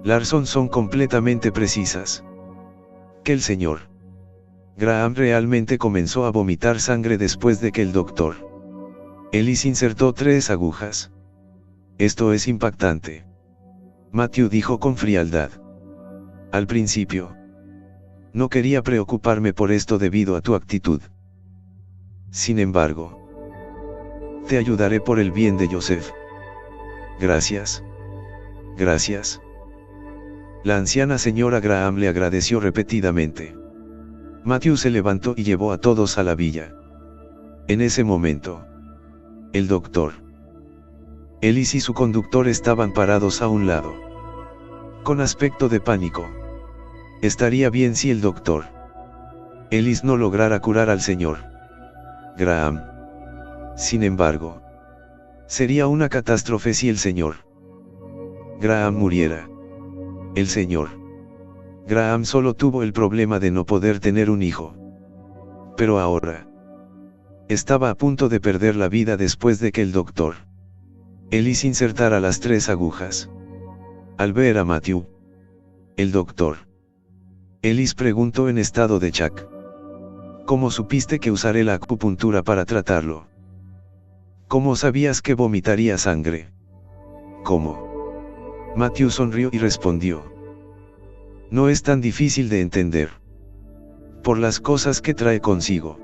Larson son completamente precisas. Que el señor Graham realmente comenzó a vomitar sangre después de que el doctor Ellis insertó 3 agujas. Esto es impactante. Matthew dijo con frialdad. Al principio, no quería preocuparme por esto debido a tu actitud. Sin embargo, te ayudaré por el bien de Joseph. Gracias. Gracias. La anciana señora Graham le agradeció repetidamente. Matthew se levantó y llevó a todos a la villa. En ese momento, el doctor Ellis y su conductor estaban parados a un lado. Con aspecto de pánico. Estaría bien si el doctor Ellis no lograra curar al señor Graham. Sin embargo, sería una catástrofe si el señor Graham muriera. El señor Graham solo tuvo el problema de no poder tener un hijo. Pero ahora estaba a punto de perder la vida después de que el doctor Ellis insertara las 3 agujas. Al ver a Matthew, el doctor Ellis preguntó en estado de shock. ¿Cómo supiste que usaré la acupuntura para tratarlo? ¿Cómo sabías que vomitaría sangre? ¿Cómo? Matthew sonrió y respondió. No es tan difícil de entender. Por las cosas que trae consigo.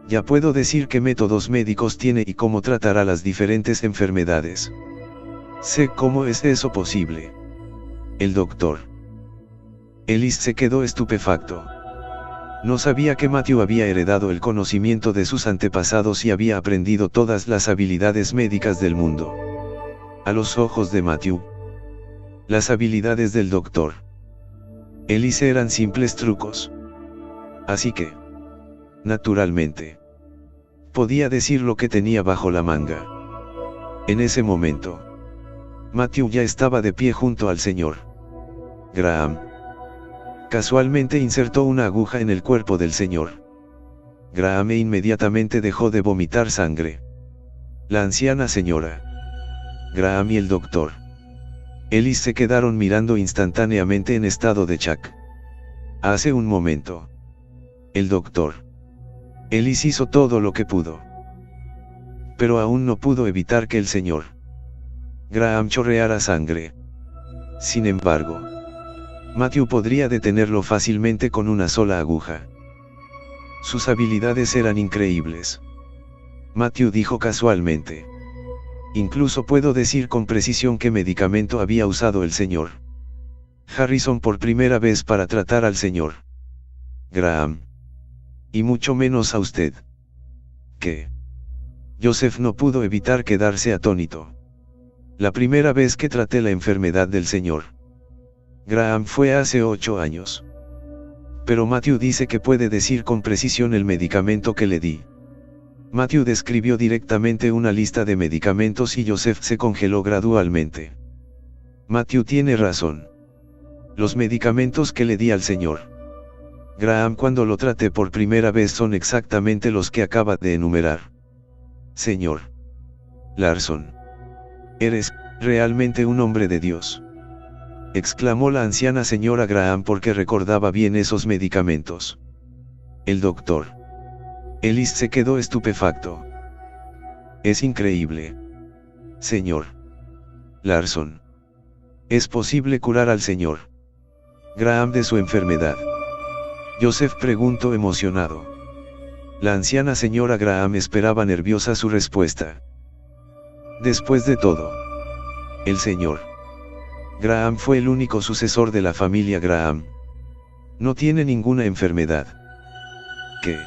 Ya puedo decir qué métodos médicos tiene y cómo tratará las diferentes enfermedades. Sé cómo es eso posible. El doctor Ellis se quedó estupefacto. No sabía que Matthew había heredado el conocimiento de sus antepasados y había aprendido todas las habilidades médicas del mundo. A los ojos de Matthew, las habilidades del doctor Ellis eran simples trucos. Así que, naturalmente, podía decir lo que tenía bajo la manga. En ese momento, Matthew ya estaba de pie junto al señor Graham. Casualmente insertó una aguja en el cuerpo del señor Graham e inmediatamente dejó de vomitar sangre. La anciana señora Graham y el doctor Ellis se quedaron mirando instantáneamente en estado de shock. Hace un momento, el doctor Ellis hizo todo lo que pudo. Pero aún no pudo evitar que el señor Graham chorreara sangre. Sin embargo, Matthew podría detenerlo fácilmente con una sola aguja. Sus habilidades eran increíbles. Matthew dijo casualmente. Incluso puedo decir con precisión qué medicamento había usado el señor Harrison por primera vez para tratar al señor Graham. Y mucho menos a usted. ¿Qué? Joseph no pudo evitar quedarse atónito. La primera vez que traté la enfermedad del señor Graham fue hace 8 años. Pero Matthew dice que puede decir con precisión el medicamento que le di. Matthew describió directamente una lista de medicamentos y Joseph se congeló gradualmente. Matthew tiene razón. Los medicamentos que le di al señor Graham cuando lo traté por primera vez son exactamente los que acaba de enumerar. Señor Larson. Eres realmente un hombre de Dios. Exclamó la anciana señora Graham porque recordaba bien esos medicamentos. El doctor Ellis se quedó estupefacto. Es increíble. Señor Larson. ¿Es posible curar al señor Graham de su enfermedad? Joseph preguntó emocionado. La anciana señora Graham esperaba nerviosa su respuesta. Después de todo, el señor Graham fue el único sucesor de la familia Graham. No tiene ninguna enfermedad. ¿Qué?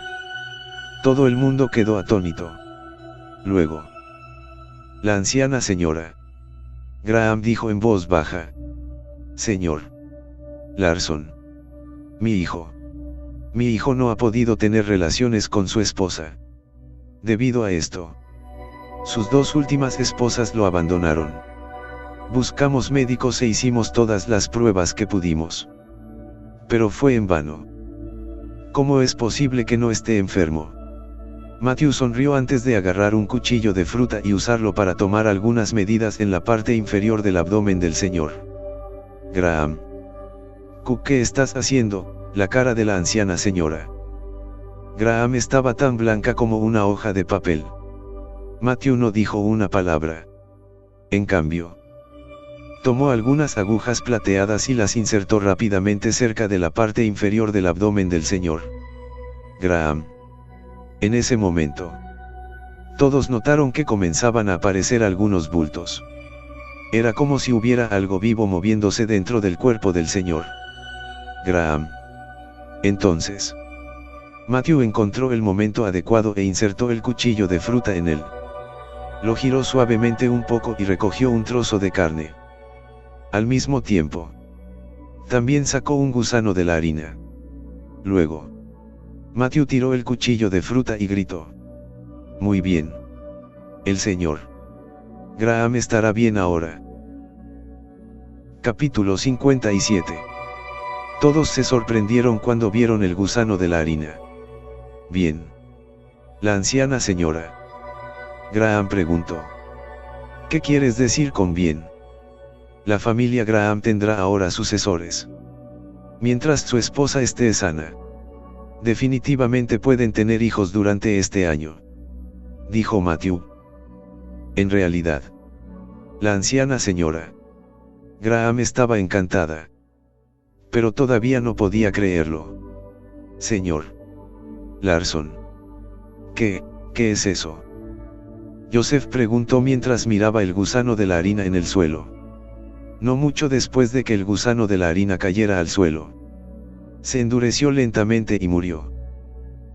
Todo el mundo quedó atónito. Luego, la anciana señora Graham dijo en voz baja: Señor Larson. Mi hijo no ha podido tener relaciones con su esposa. Debido a esto, sus 2 últimas esposas lo abandonaron. Buscamos médicos e hicimos todas las pruebas que pudimos. Pero fue en vano. ¿Cómo es posible que no esté enfermo? Matthew sonrió antes de agarrar un cuchillo de fruta y usarlo para tomar algunas medidas en la parte inferior del abdomen del señor Graham. ¿Qué estás haciendo? La cara de la anciana señora Graham estaba tan blanca como una hoja de papel. Matthew no dijo una palabra. En cambio, tomó algunas agujas plateadas y las insertó rápidamente cerca de la parte inferior del abdomen del señor Graham. En ese momento, todos notaron que comenzaban a aparecer algunos bultos. Era como si hubiera algo vivo moviéndose dentro del cuerpo del señor Graham. Entonces, Matthew encontró el momento adecuado e insertó el cuchillo de fruta en él. Lo giró suavemente un poco y recogió un trozo de carne. Al mismo tiempo, también sacó un gusano de la harina. Luego, Matthew tiró el cuchillo de fruta y gritó: Muy bien. El señor Graham estará bien ahora. Capítulo 57. Todos se sorprendieron cuando vieron el gusano de la harina. Bien. La anciana señora Graham preguntó: ¿Qué quieres decir con bien? La familia Graham tendrá ahora sucesores. Mientras su esposa esté sana, definitivamente pueden tener hijos durante este año, dijo Matthew. En realidad, la anciana señora Graham estaba encantada, pero todavía no podía creerlo. Señor Larson. ¿Qué es eso? Joseph preguntó mientras miraba el gusano de la harina en el suelo. No mucho después de que el gusano de la harina cayera al suelo, se endureció lentamente y murió.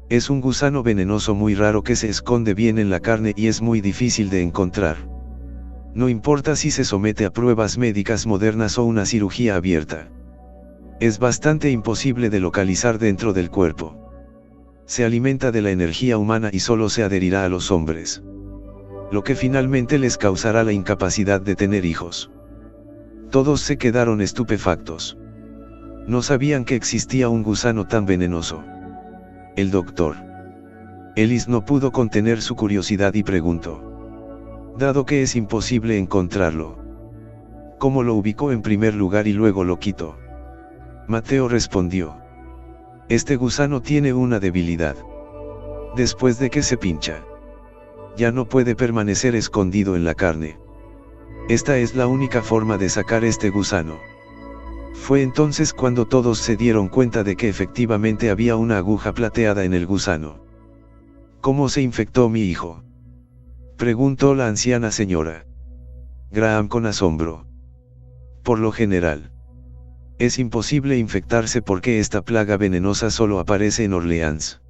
Es un gusano venenoso muy raro que se esconde bien en la carne y es muy difícil de encontrar. No importa si se somete a pruebas médicas modernas o una cirugía abierta. Es bastante imposible de localizar dentro del cuerpo. Se alimenta de la energía humana y solo se adherirá a los hombres, lo que finalmente les causará la incapacidad de tener hijos. Todos se quedaron estupefactos. No sabían que existía un gusano tan venenoso. El doctor Ellis no pudo contener su curiosidad y preguntó: dado que es imposible encontrarlo, ¿cómo lo ubicó en primer lugar y luego lo quitó? Mateo respondió: este gusano tiene una debilidad. Después de que se pincha, ya no puede permanecer escondido en la carne. Esta es la única forma de sacar este gusano. Fue entonces cuando todos se dieron cuenta de que efectivamente había una aguja plateada en el gusano. ¿Cómo se infectó mi hijo?, preguntó la anciana señora Graham con asombro. Por lo general, es imposible infectarse porque esta plaga venenosa solo aparece en Orleans.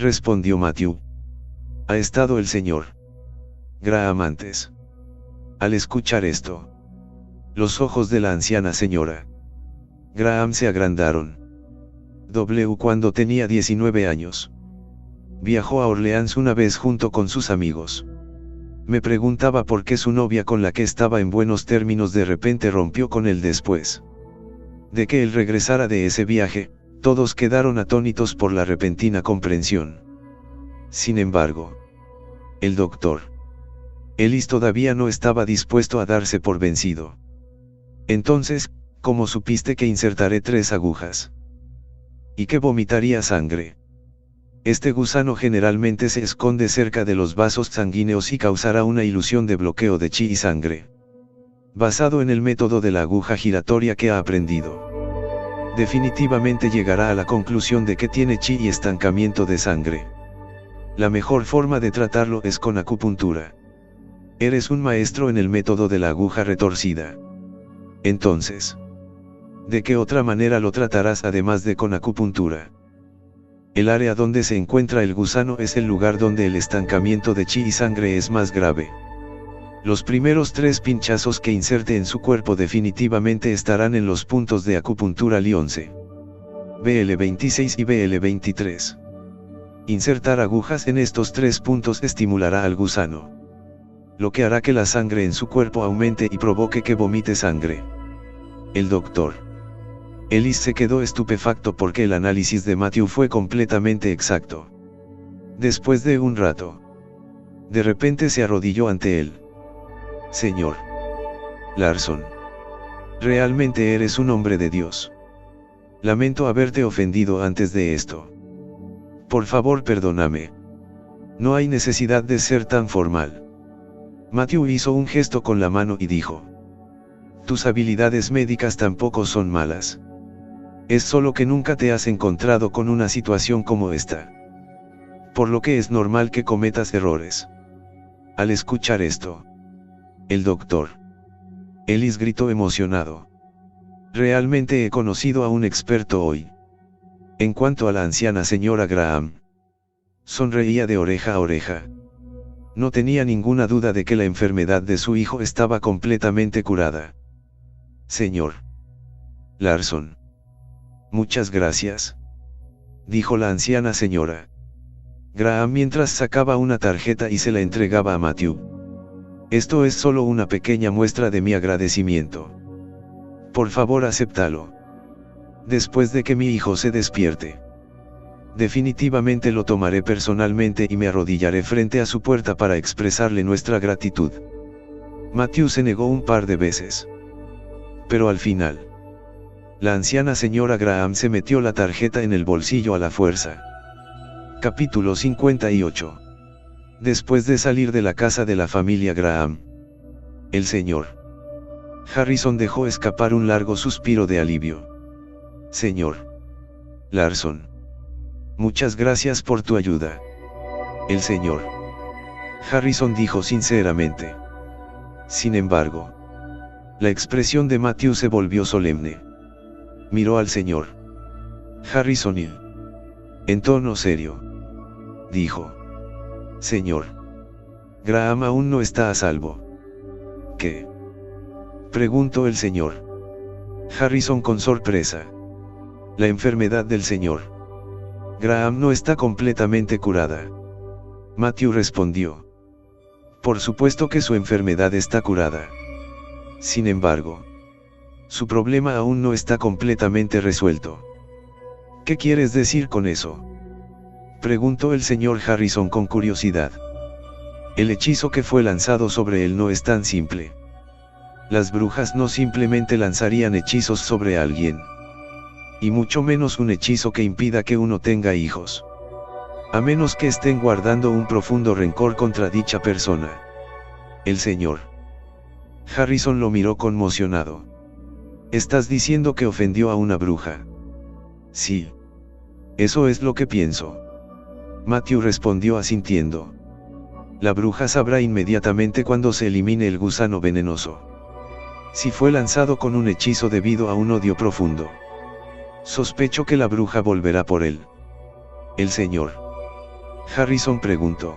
respondió Matthew. Ha estado el señor Graham antes. Al escuchar esto, los ojos de la anciana señora Graham se agrandaron. Cuando tenía 19 años, viajó a Orleans una vez junto con sus amigos. Me preguntaba por qué su novia, con la que estaba en buenos términos, de repente rompió con él después de que él regresara de ese viaje. Todos quedaron atónitos por la repentina comprensión. Sin embargo, el doctor Ellis todavía no estaba dispuesto a darse por vencido. Entonces, ¿cómo supiste que insertaré 3 agujas? ¿Y que vomitaría sangre? Este gusano generalmente se esconde cerca de los vasos sanguíneos y causará una ilusión de bloqueo de chi y sangre, basado en el método de la aguja giratoria que ha aprendido. Definitivamente llegará a la conclusión de que tiene chi y estancamiento de sangre. La mejor forma de tratarlo es con acupuntura. Eres un maestro en el método de la aguja retorcida. Entonces, ¿de qué otra manera lo tratarás además de con acupuntura? El área donde se encuentra el gusano es el lugar donde el estancamiento de chi y sangre es más grave. Los primeros 3 pinchazos que inserte en su cuerpo definitivamente estarán en los puntos de acupuntura Li11, BL26 y BL23. Insertar agujas en estos 3 puntos estimulará al gusano, lo que hará que la sangre en su cuerpo aumente y provoque que vomite sangre. El doctor Ellis se quedó estupefacto porque el análisis de Matthew fue completamente exacto. Después de un rato, de repente se arrodilló ante él. Señor Larson, realmente eres un hombre de Dios. Lamento haberte ofendido antes de esto. Por favor, perdóname. No hay necesidad de ser tan formal. Matthew hizo un gesto con la mano y dijo: tus habilidades médicas tampoco son malas. Es solo que nunca te has encontrado con una situación como esta, por lo que es normal que cometas errores. Al escuchar esto, el doctor Ellis gritó emocionado: realmente he conocido a un experto hoy. En cuanto a la anciana señora Graham, sonreía de oreja a oreja. No tenía ninguna duda de que la enfermedad de su hijo estaba completamente curada. Señor Larson, muchas gracias, dijo la anciana señora Graham mientras sacaba una tarjeta y se la entregaba a Matthew. Esto es solo una pequeña muestra de mi agradecimiento. Por favor, acéptalo. Después de que mi hijo se despierte, definitivamente lo tomaré personalmente y me arrodillaré frente a su puerta para expresarle nuestra gratitud. Matthew se negó un par de veces, pero al final, la anciana señora Graham se metió la tarjeta en el bolsillo a la fuerza. Capítulo 58. Después de salir de la casa de la familia Graham, el señor Harrison dejó escapar un largo suspiro de alivio. Señor Larson, muchas gracias por tu ayuda. El señor Harrison dijo sinceramente. Sin embargo, la expresión de Matthew se volvió solemne. Miró al señor Harrison y, en tono serio, dijo: Señor Graham aún no está a salvo. ¿Qué? Preguntó el señor Harrison con sorpresa. La enfermedad del señor Graham no está completamente curada. Matthew respondió: por supuesto que su enfermedad está curada. Sin embargo, su problema aún no está completamente resuelto. ¿Qué quieres decir con eso?, preguntó el señor Harrison con curiosidad. El hechizo que fue lanzado sobre él no es tan simple. Las brujas no simplemente lanzarían hechizos sobre alguien, y mucho menos un hechizo que impida que uno tenga hijos, a menos que estén guardando un profundo rencor contra dicha persona. El señor Harrison lo miró conmocionado. ¿Estás diciendo que ofendió a una bruja? Sí. Eso es lo que pienso. Matthew respondió asintiendo. La bruja sabrá inmediatamente cuando se elimine el gusano venenoso. Si fue lanzado con un hechizo debido a un odio profundo, sospecho que la bruja volverá por él. El señor Harrison preguntó.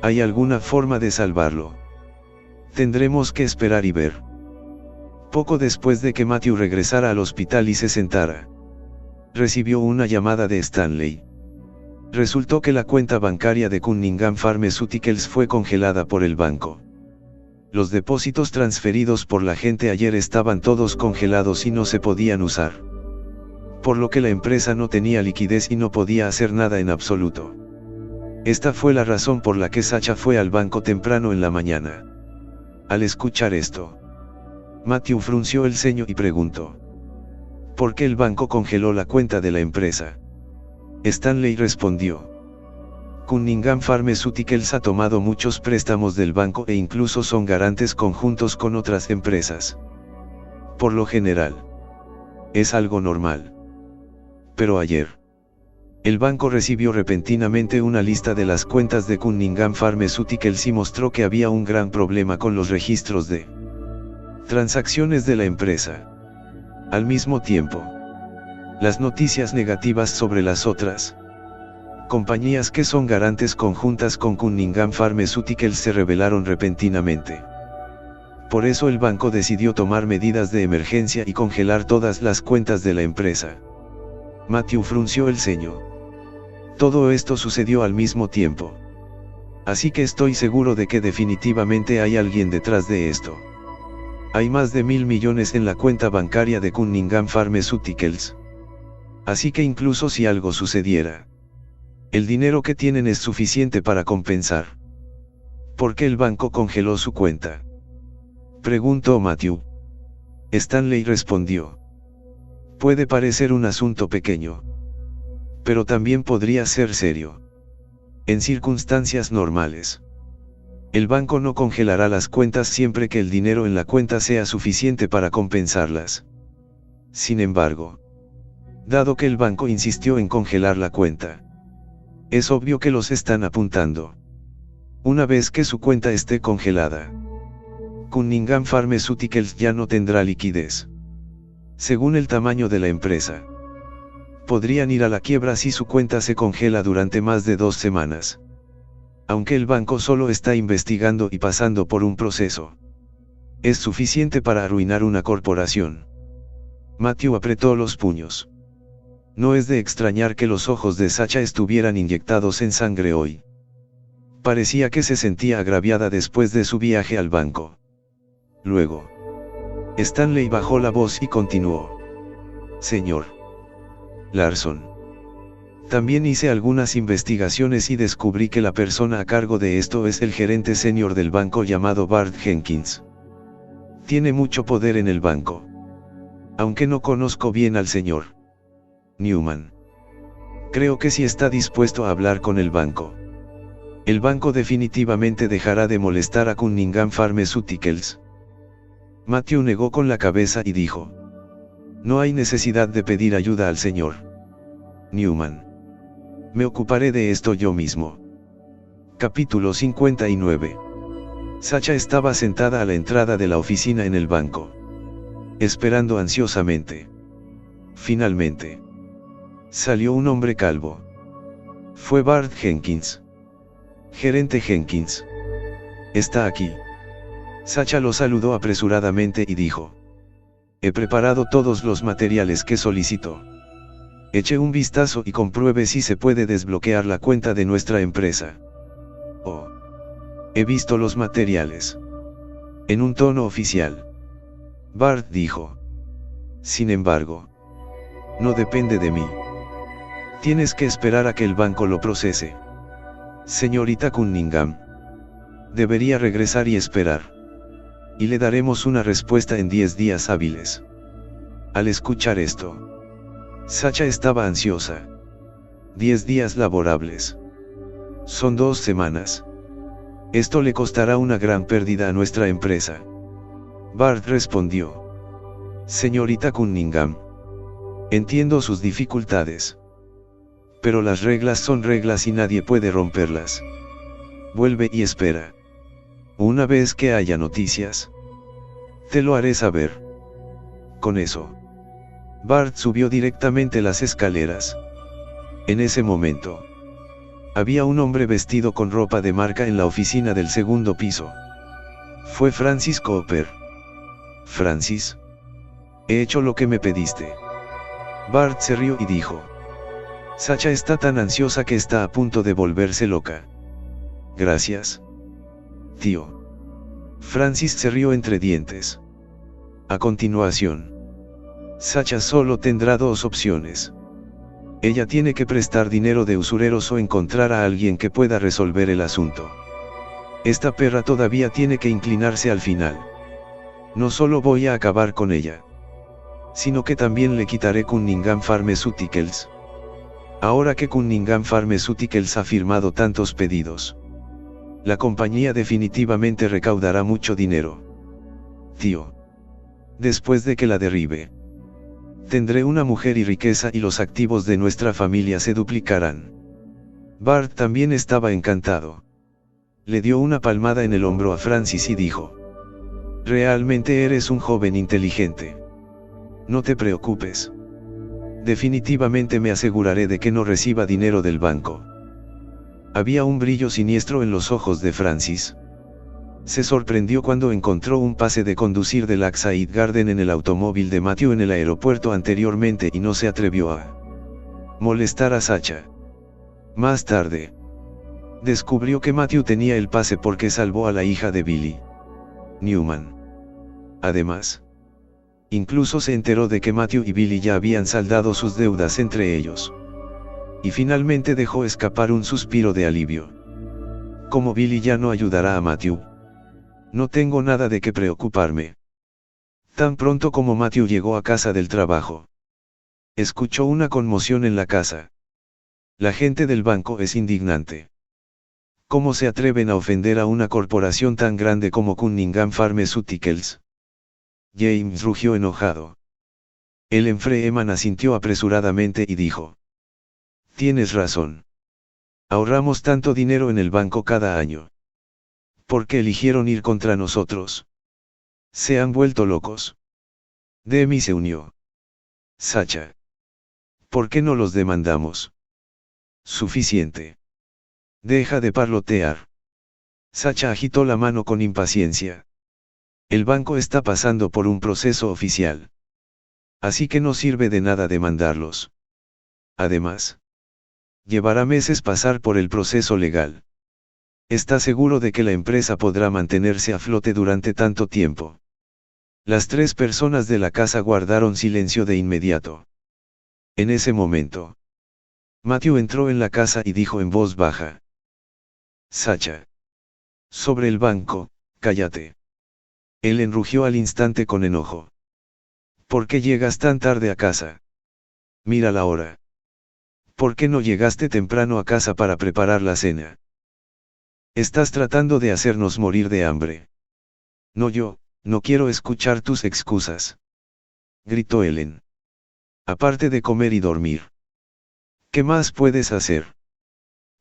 ¿Hay alguna forma de salvarlo? Tendremos que esperar y ver. Poco después de que Matthew regresara al hospital y se sentara, recibió una llamada de Stanley. Resultó que la cuenta bancaria de Cunningham Pharmaceuticals fue congelada por el banco. Los depósitos transferidos por la gente ayer estaban todos congelados y no se podían usar. Por lo que la empresa no tenía liquidez y no podía hacer nada en absoluto. Esta fue la razón por la que Sacha fue al banco temprano en la mañana. Al escuchar esto, Matthew frunció el ceño y preguntó: ¿por qué el banco congeló la cuenta de la empresa? Stanley respondió: Cunningham Pharmaceuticals ha tomado muchos préstamos del banco e incluso son garantes conjuntos con otras empresas. Por lo general, es algo normal. Pero ayer, el banco recibió repentinamente una lista de las cuentas de Cunningham Pharmaceuticals y mostró que había un gran problema con los registros de transacciones de la empresa. Al mismo tiempo, las noticias negativas sobre las otras compañías que son garantes conjuntas con Cunningham Pharmaceuticals se revelaron repentinamente. Por eso el banco decidió tomar medidas de emergencia y congelar todas las cuentas de la empresa. Matthew frunció el ceño. Todo esto sucedió al mismo tiempo. Así que estoy seguro de que definitivamente hay alguien detrás de esto. Hay más de 1.000 millones en la cuenta bancaria de Cunningham Pharmaceuticals. Así que incluso si algo sucediera, el dinero que tienen es suficiente para compensar. ¿Por qué el banco congeló su cuenta?, preguntó Matthew. Stanley respondió: puede parecer un asunto pequeño, pero también podría ser serio. En circunstancias normales, el banco no congelará las cuentas siempre que el dinero en la cuenta sea suficiente para compensarlas. Sin embargo, dado que el banco insistió en congelar la cuenta, es obvio que los están apuntando. Una vez que su cuenta esté congelada, Cunningham Pharmaceuticals ya no tendrá liquidez. Según el tamaño de la empresa, podrían ir a la quiebra si su cuenta se congela durante más de 2 semanas. Aunque el banco solo está investigando y pasando por un proceso, es suficiente para arruinar una corporación. Matthew apretó los puños. No es de extrañar que los ojos de Sacha estuvieran inyectados en sangre hoy. Parecía que se sentía agraviada después de su viaje al banco. Luego, Stanley bajó la voz y continuó: señor Larson, también hice algunas investigaciones y descubrí que la persona a cargo de esto es el gerente senior del banco llamado Bart Jenkins. Tiene mucho poder en el banco. Aunque no conozco bien al señor Newman, creo que sí está dispuesto a hablar con el banco definitivamente dejará de molestar a Cunningham Pharmaceuticals. Matthew negó con la cabeza y dijo: no hay necesidad de pedir ayuda al señor Newman. Me ocuparé de esto yo mismo. Capítulo 59. Sacha estaba sentada a la entrada de la oficina en el banco, esperando ansiosamente. Finalmente, salió un hombre calvo. Fue Bart Jenkins. Gerente Jenkins. Está aquí. Sacha lo saludó apresuradamente y dijo: he preparado todos los materiales que solicitó. Eche un vistazo y compruebe si se puede desbloquear la cuenta de nuestra empresa. Oh. He visto los materiales. En un tono oficial, Bart dijo: sin embargo, no depende de mí. Tienes que esperar a que el banco lo procese. Señorita Cunningham, debería regresar y esperar. Y le daremos una respuesta en 10 días hábiles. Al escuchar esto, Sacha estaba ansiosa. 10 días laborables. Son 2 semanas. Esto le costará una gran pérdida a nuestra empresa. Bart respondió: señorita Cunningham, entiendo sus dificultades. Pero las reglas son reglas y nadie puede romperlas. Vuelve y espera. Una vez que haya noticias, te lo haré saber. Con eso, Bart subió directamente las escaleras. En ese momento, Había un hombre vestido con ropa de marca en la oficina del segundo piso. Fue Francis Cooper. Francis. He hecho lo que me pediste. Bart se rió y dijo. Sacha está tan ansiosa que está a punto de volverse loca. Gracias. Tío. Francis se rió entre dientes. A continuación. Sacha solo tendrá dos opciones. Ella tiene que prestar dinero de usureros o encontrar a alguien que pueda resolver el asunto. Esta perra todavía tiene que inclinarse al final. No solo voy a acabar con ella, sino que también le quitaré Cunningham Pharmaceuticals. Ahora que Cunningham Pharmaceuticals ha firmado tantos pedidos, la compañía definitivamente recaudará mucho dinero. Tío. Después de que la derribe, tendré una mujer y riqueza y los activos de nuestra familia se duplicarán. Bart también estaba encantado. Le dio una palmada en el hombro a Francis y dijo. Realmente eres un joven inteligente. No te preocupes. Definitivamente me aseguraré de que no reciba dinero del banco. Había un brillo siniestro en los ojos de Francis. Se sorprendió cuando encontró un pase de conducir del Lakeside Garden en el automóvil de Matthew en el aeropuerto anteriormente y no se atrevió a molestar a Sacha. Más tarde, descubrió que Matthew tenía el pase porque salvó a la hija de Billy Newman. Además, incluso se enteró de que Matthew y Billy ya habían saldado sus deudas entre ellos. Y finalmente dejó escapar un suspiro de alivio. Como Billy ya no ayudará a Matthew, no tengo nada de qué preocuparme. Tan pronto como Matthew llegó a casa del trabajo, escuchó una conmoción en la casa. La gente del banco es indignante. ¿Cómo se atreven a ofender a una corporación tan grande como Cunningham Pharmaceuticals? James rugió enojado. Ellen Freeman asintió apresuradamente y dijo. Tienes razón. Ahorramos tanto dinero en el banco cada año. ¿Por qué eligieron ir contra nosotros? Se han vuelto locos. Demi se unió. Sacha. ¿Por qué no los demandamos? Suficiente. Deja de parlotear. Sacha agitó la mano con impaciencia. El banco está pasando por un proceso oficial. Así que no sirve de nada demandarlos. Además, llevará meses pasar por el proceso legal. ¿Está seguro de que la empresa podrá mantenerse a flote durante tanto tiempo? Las tres personas de la casa guardaron silencio de inmediato. En ese momento, Matthew entró en la casa y dijo en voz baja. Sacha. Sobre el banco, cállate. Él enrugió al instante con enojo. ¿Por qué llegas tan tarde a casa? Mira la hora. ¿Por qué no llegaste temprano a casa para preparar la cena? Estás tratando de hacernos morir de hambre. No, yo no quiero escuchar tus excusas. Gritó Ellen. Aparte de comer y dormir. ¿Qué más puedes hacer?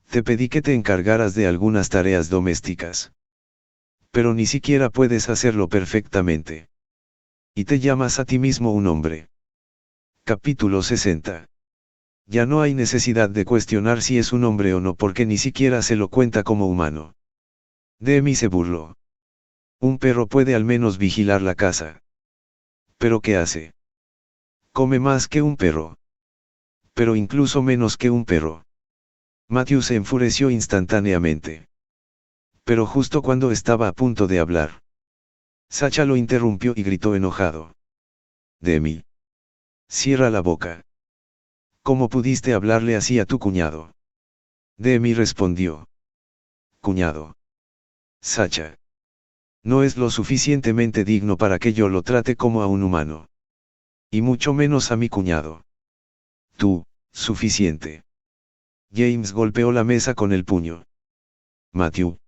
Te pedí que te encargaras de algunas tareas domésticas. Pero ni siquiera puedes hacerlo perfectamente. Y te llamas a ti mismo un hombre. Capítulo 60. Ya no hay necesidad de cuestionar si es un hombre o no porque ni siquiera se lo cuenta como humano. Demi se burló. Un perro puede al menos vigilar la casa. ¿Pero qué hace? Come más que un perro. Pero incluso menos que un perro. Matthew se enfureció instantáneamente. Pero justo cuando estaba a punto de hablar, Sacha lo interrumpió y gritó enojado. Demi. Cierra la boca. ¿Cómo pudiste hablarle así a tu cuñado? Demi respondió. Cuñado. Sacha. No es lo suficientemente digno para que yo lo trate como a un humano. Y mucho menos a mi cuñado. Tú, suficiente. James golpeó la mesa con el puño. Matthew.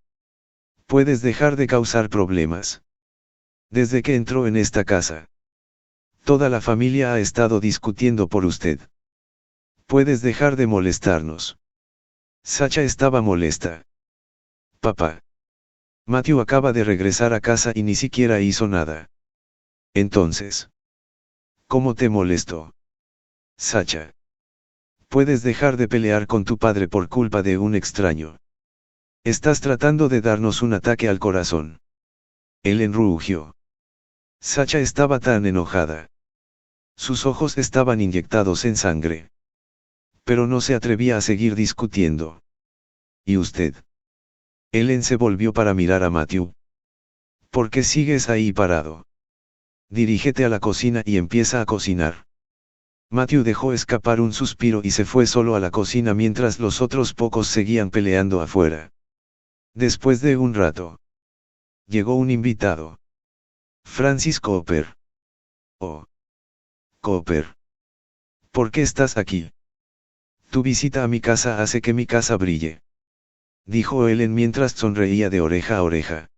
Puedes dejar de causar problemas. Desde que entró en esta casa, toda la familia ha estado discutiendo por usted. Puedes dejar de molestarnos. Sacha estaba molesta. Papá. Matthew acaba de regresar a casa y ni siquiera hizo nada. Entonces, ¿cómo te molestó? Sacha. Puedes dejar de pelear con tu padre por culpa de un extraño. Estás tratando de darnos un ataque al corazón. Ellen rugió. Sacha estaba tan enojada. Sus ojos estaban inyectados en sangre. Pero no se atrevía a seguir discutiendo. ¿Y usted? Ellen se volvió para mirar a Matthew. ¿Por qué sigues ahí parado? Dirígete a la cocina y empieza a cocinar. Matthew dejó escapar un suspiro y se fue solo a la cocina mientras los otros pocos seguían peleando afuera. Después de un rato, llegó un invitado. Francis Cooper. Oh. Cooper. ¿Por qué estás aquí? Tu visita a mi casa hace que mi casa brille. Dijo Ellen mientras sonreía de oreja a oreja.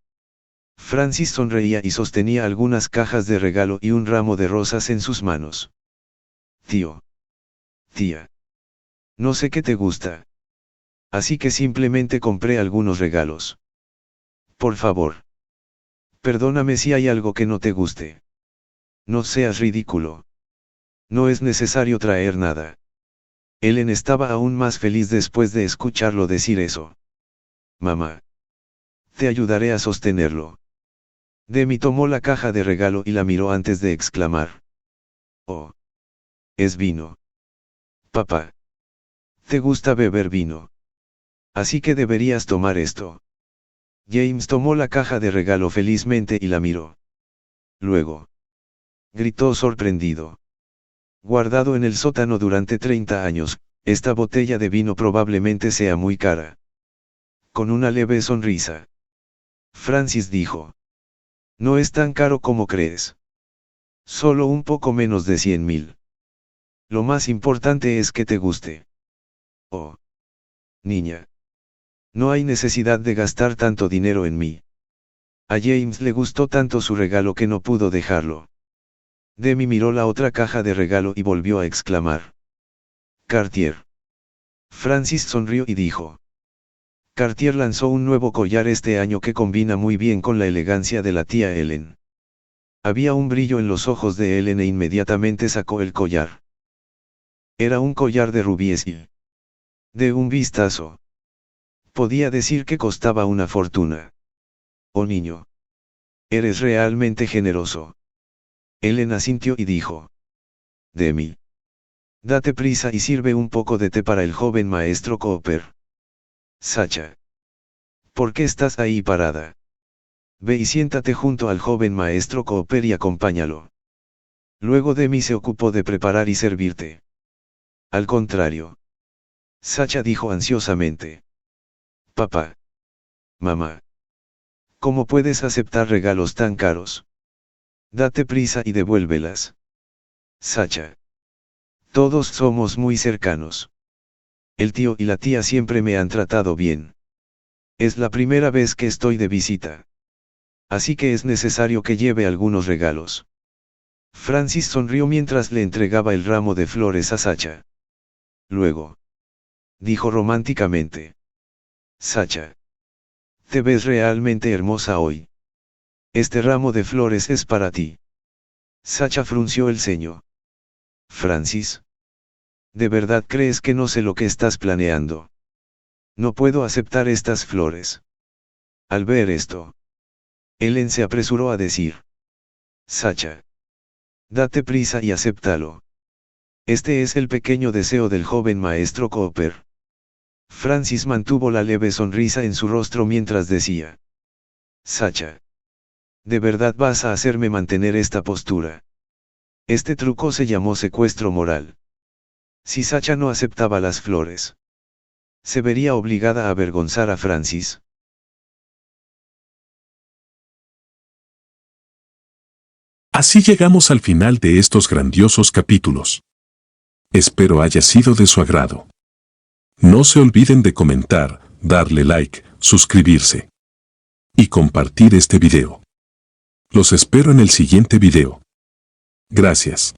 Francis sonreía y sostenía algunas cajas de regalo y un ramo de rosas en sus manos. Tío. Tía. No sé qué te gusta. Así que simplemente compré algunos regalos. Por favor. Perdóname si hay algo que no te guste. No seas ridículo. No es necesario traer nada. Ellen estaba aún más feliz después de escucharlo decir eso. Mamá. Te ayudaré a sostenerlo. Demi tomó la caja de regalo y la miró antes de exclamar. Oh. Es vino. Papá. Te gusta beber vino. Así que deberías tomar esto. James tomó la caja de regalo felizmente y la miró. Luego. Gritó sorprendido. Guardado en el sótano durante 30 años, esta botella de vino probablemente sea muy cara. Con una leve sonrisa. Francis dijo. No es tan caro como crees. Solo un poco menos de 100.000. Lo más importante es que te guste. Oh. Niña. No hay necesidad de gastar tanto dinero en mí. A James le gustó tanto su regalo que no pudo dejarlo. Demi miró la otra caja de regalo y volvió a exclamar. Cartier. Francis sonrió y dijo. Cartier lanzó un nuevo collar este año que combina muy bien con la elegancia de la tía Ellen. Había un brillo en los ojos de Ellen e inmediatamente sacó el collar. Era un collar de rubíes y, de un vistazo, podía decir que costaba una fortuna. Oh niño. Eres realmente generoso. Ellen asintió y dijo. Demi. Date prisa y sirve un poco de té para el joven maestro Cooper. Sacha. ¿Por qué estás ahí parada? Ve y siéntate junto al joven maestro Cooper y acompáñalo. Luego Demi se ocupó de preparar y servirte. Al contrario. Sacha dijo ansiosamente. Papá. Mamá. ¿Cómo puedes aceptar regalos tan caros? Date prisa y devuélvelas. Sacha. Todos somos muy cercanos. El tío y la tía siempre me han tratado bien. Es la primera vez que estoy de visita. Así que es necesario que lleve algunos regalos. Francis sonrió mientras le entregaba el ramo de flores a Sacha. Luego. Dijo románticamente. Sacha. Te ves realmente hermosa hoy. Este ramo de flores es para ti. Sacha frunció el ceño. Francis. ¿De verdad crees que no sé lo que estás planeando? No puedo aceptar estas flores. Al ver esto. Ellen se apresuró a decir. Sacha. Date prisa y acéptalo. Este es el pequeño deseo del joven maestro Cooper. Francis mantuvo la leve sonrisa en su rostro mientras decía. Sacha. ¿De verdad vas a hacerme mantener esta postura? Este truco se llamó secuestro moral. Si Sacha no aceptaba las flores, se vería obligada a avergonzar a Francis. Así llegamos al final de estos grandiosos capítulos. Espero haya sido de su agrado. No se olviden de comentar, darle like, suscribirse y compartir este video. Los espero en el siguiente video. Gracias.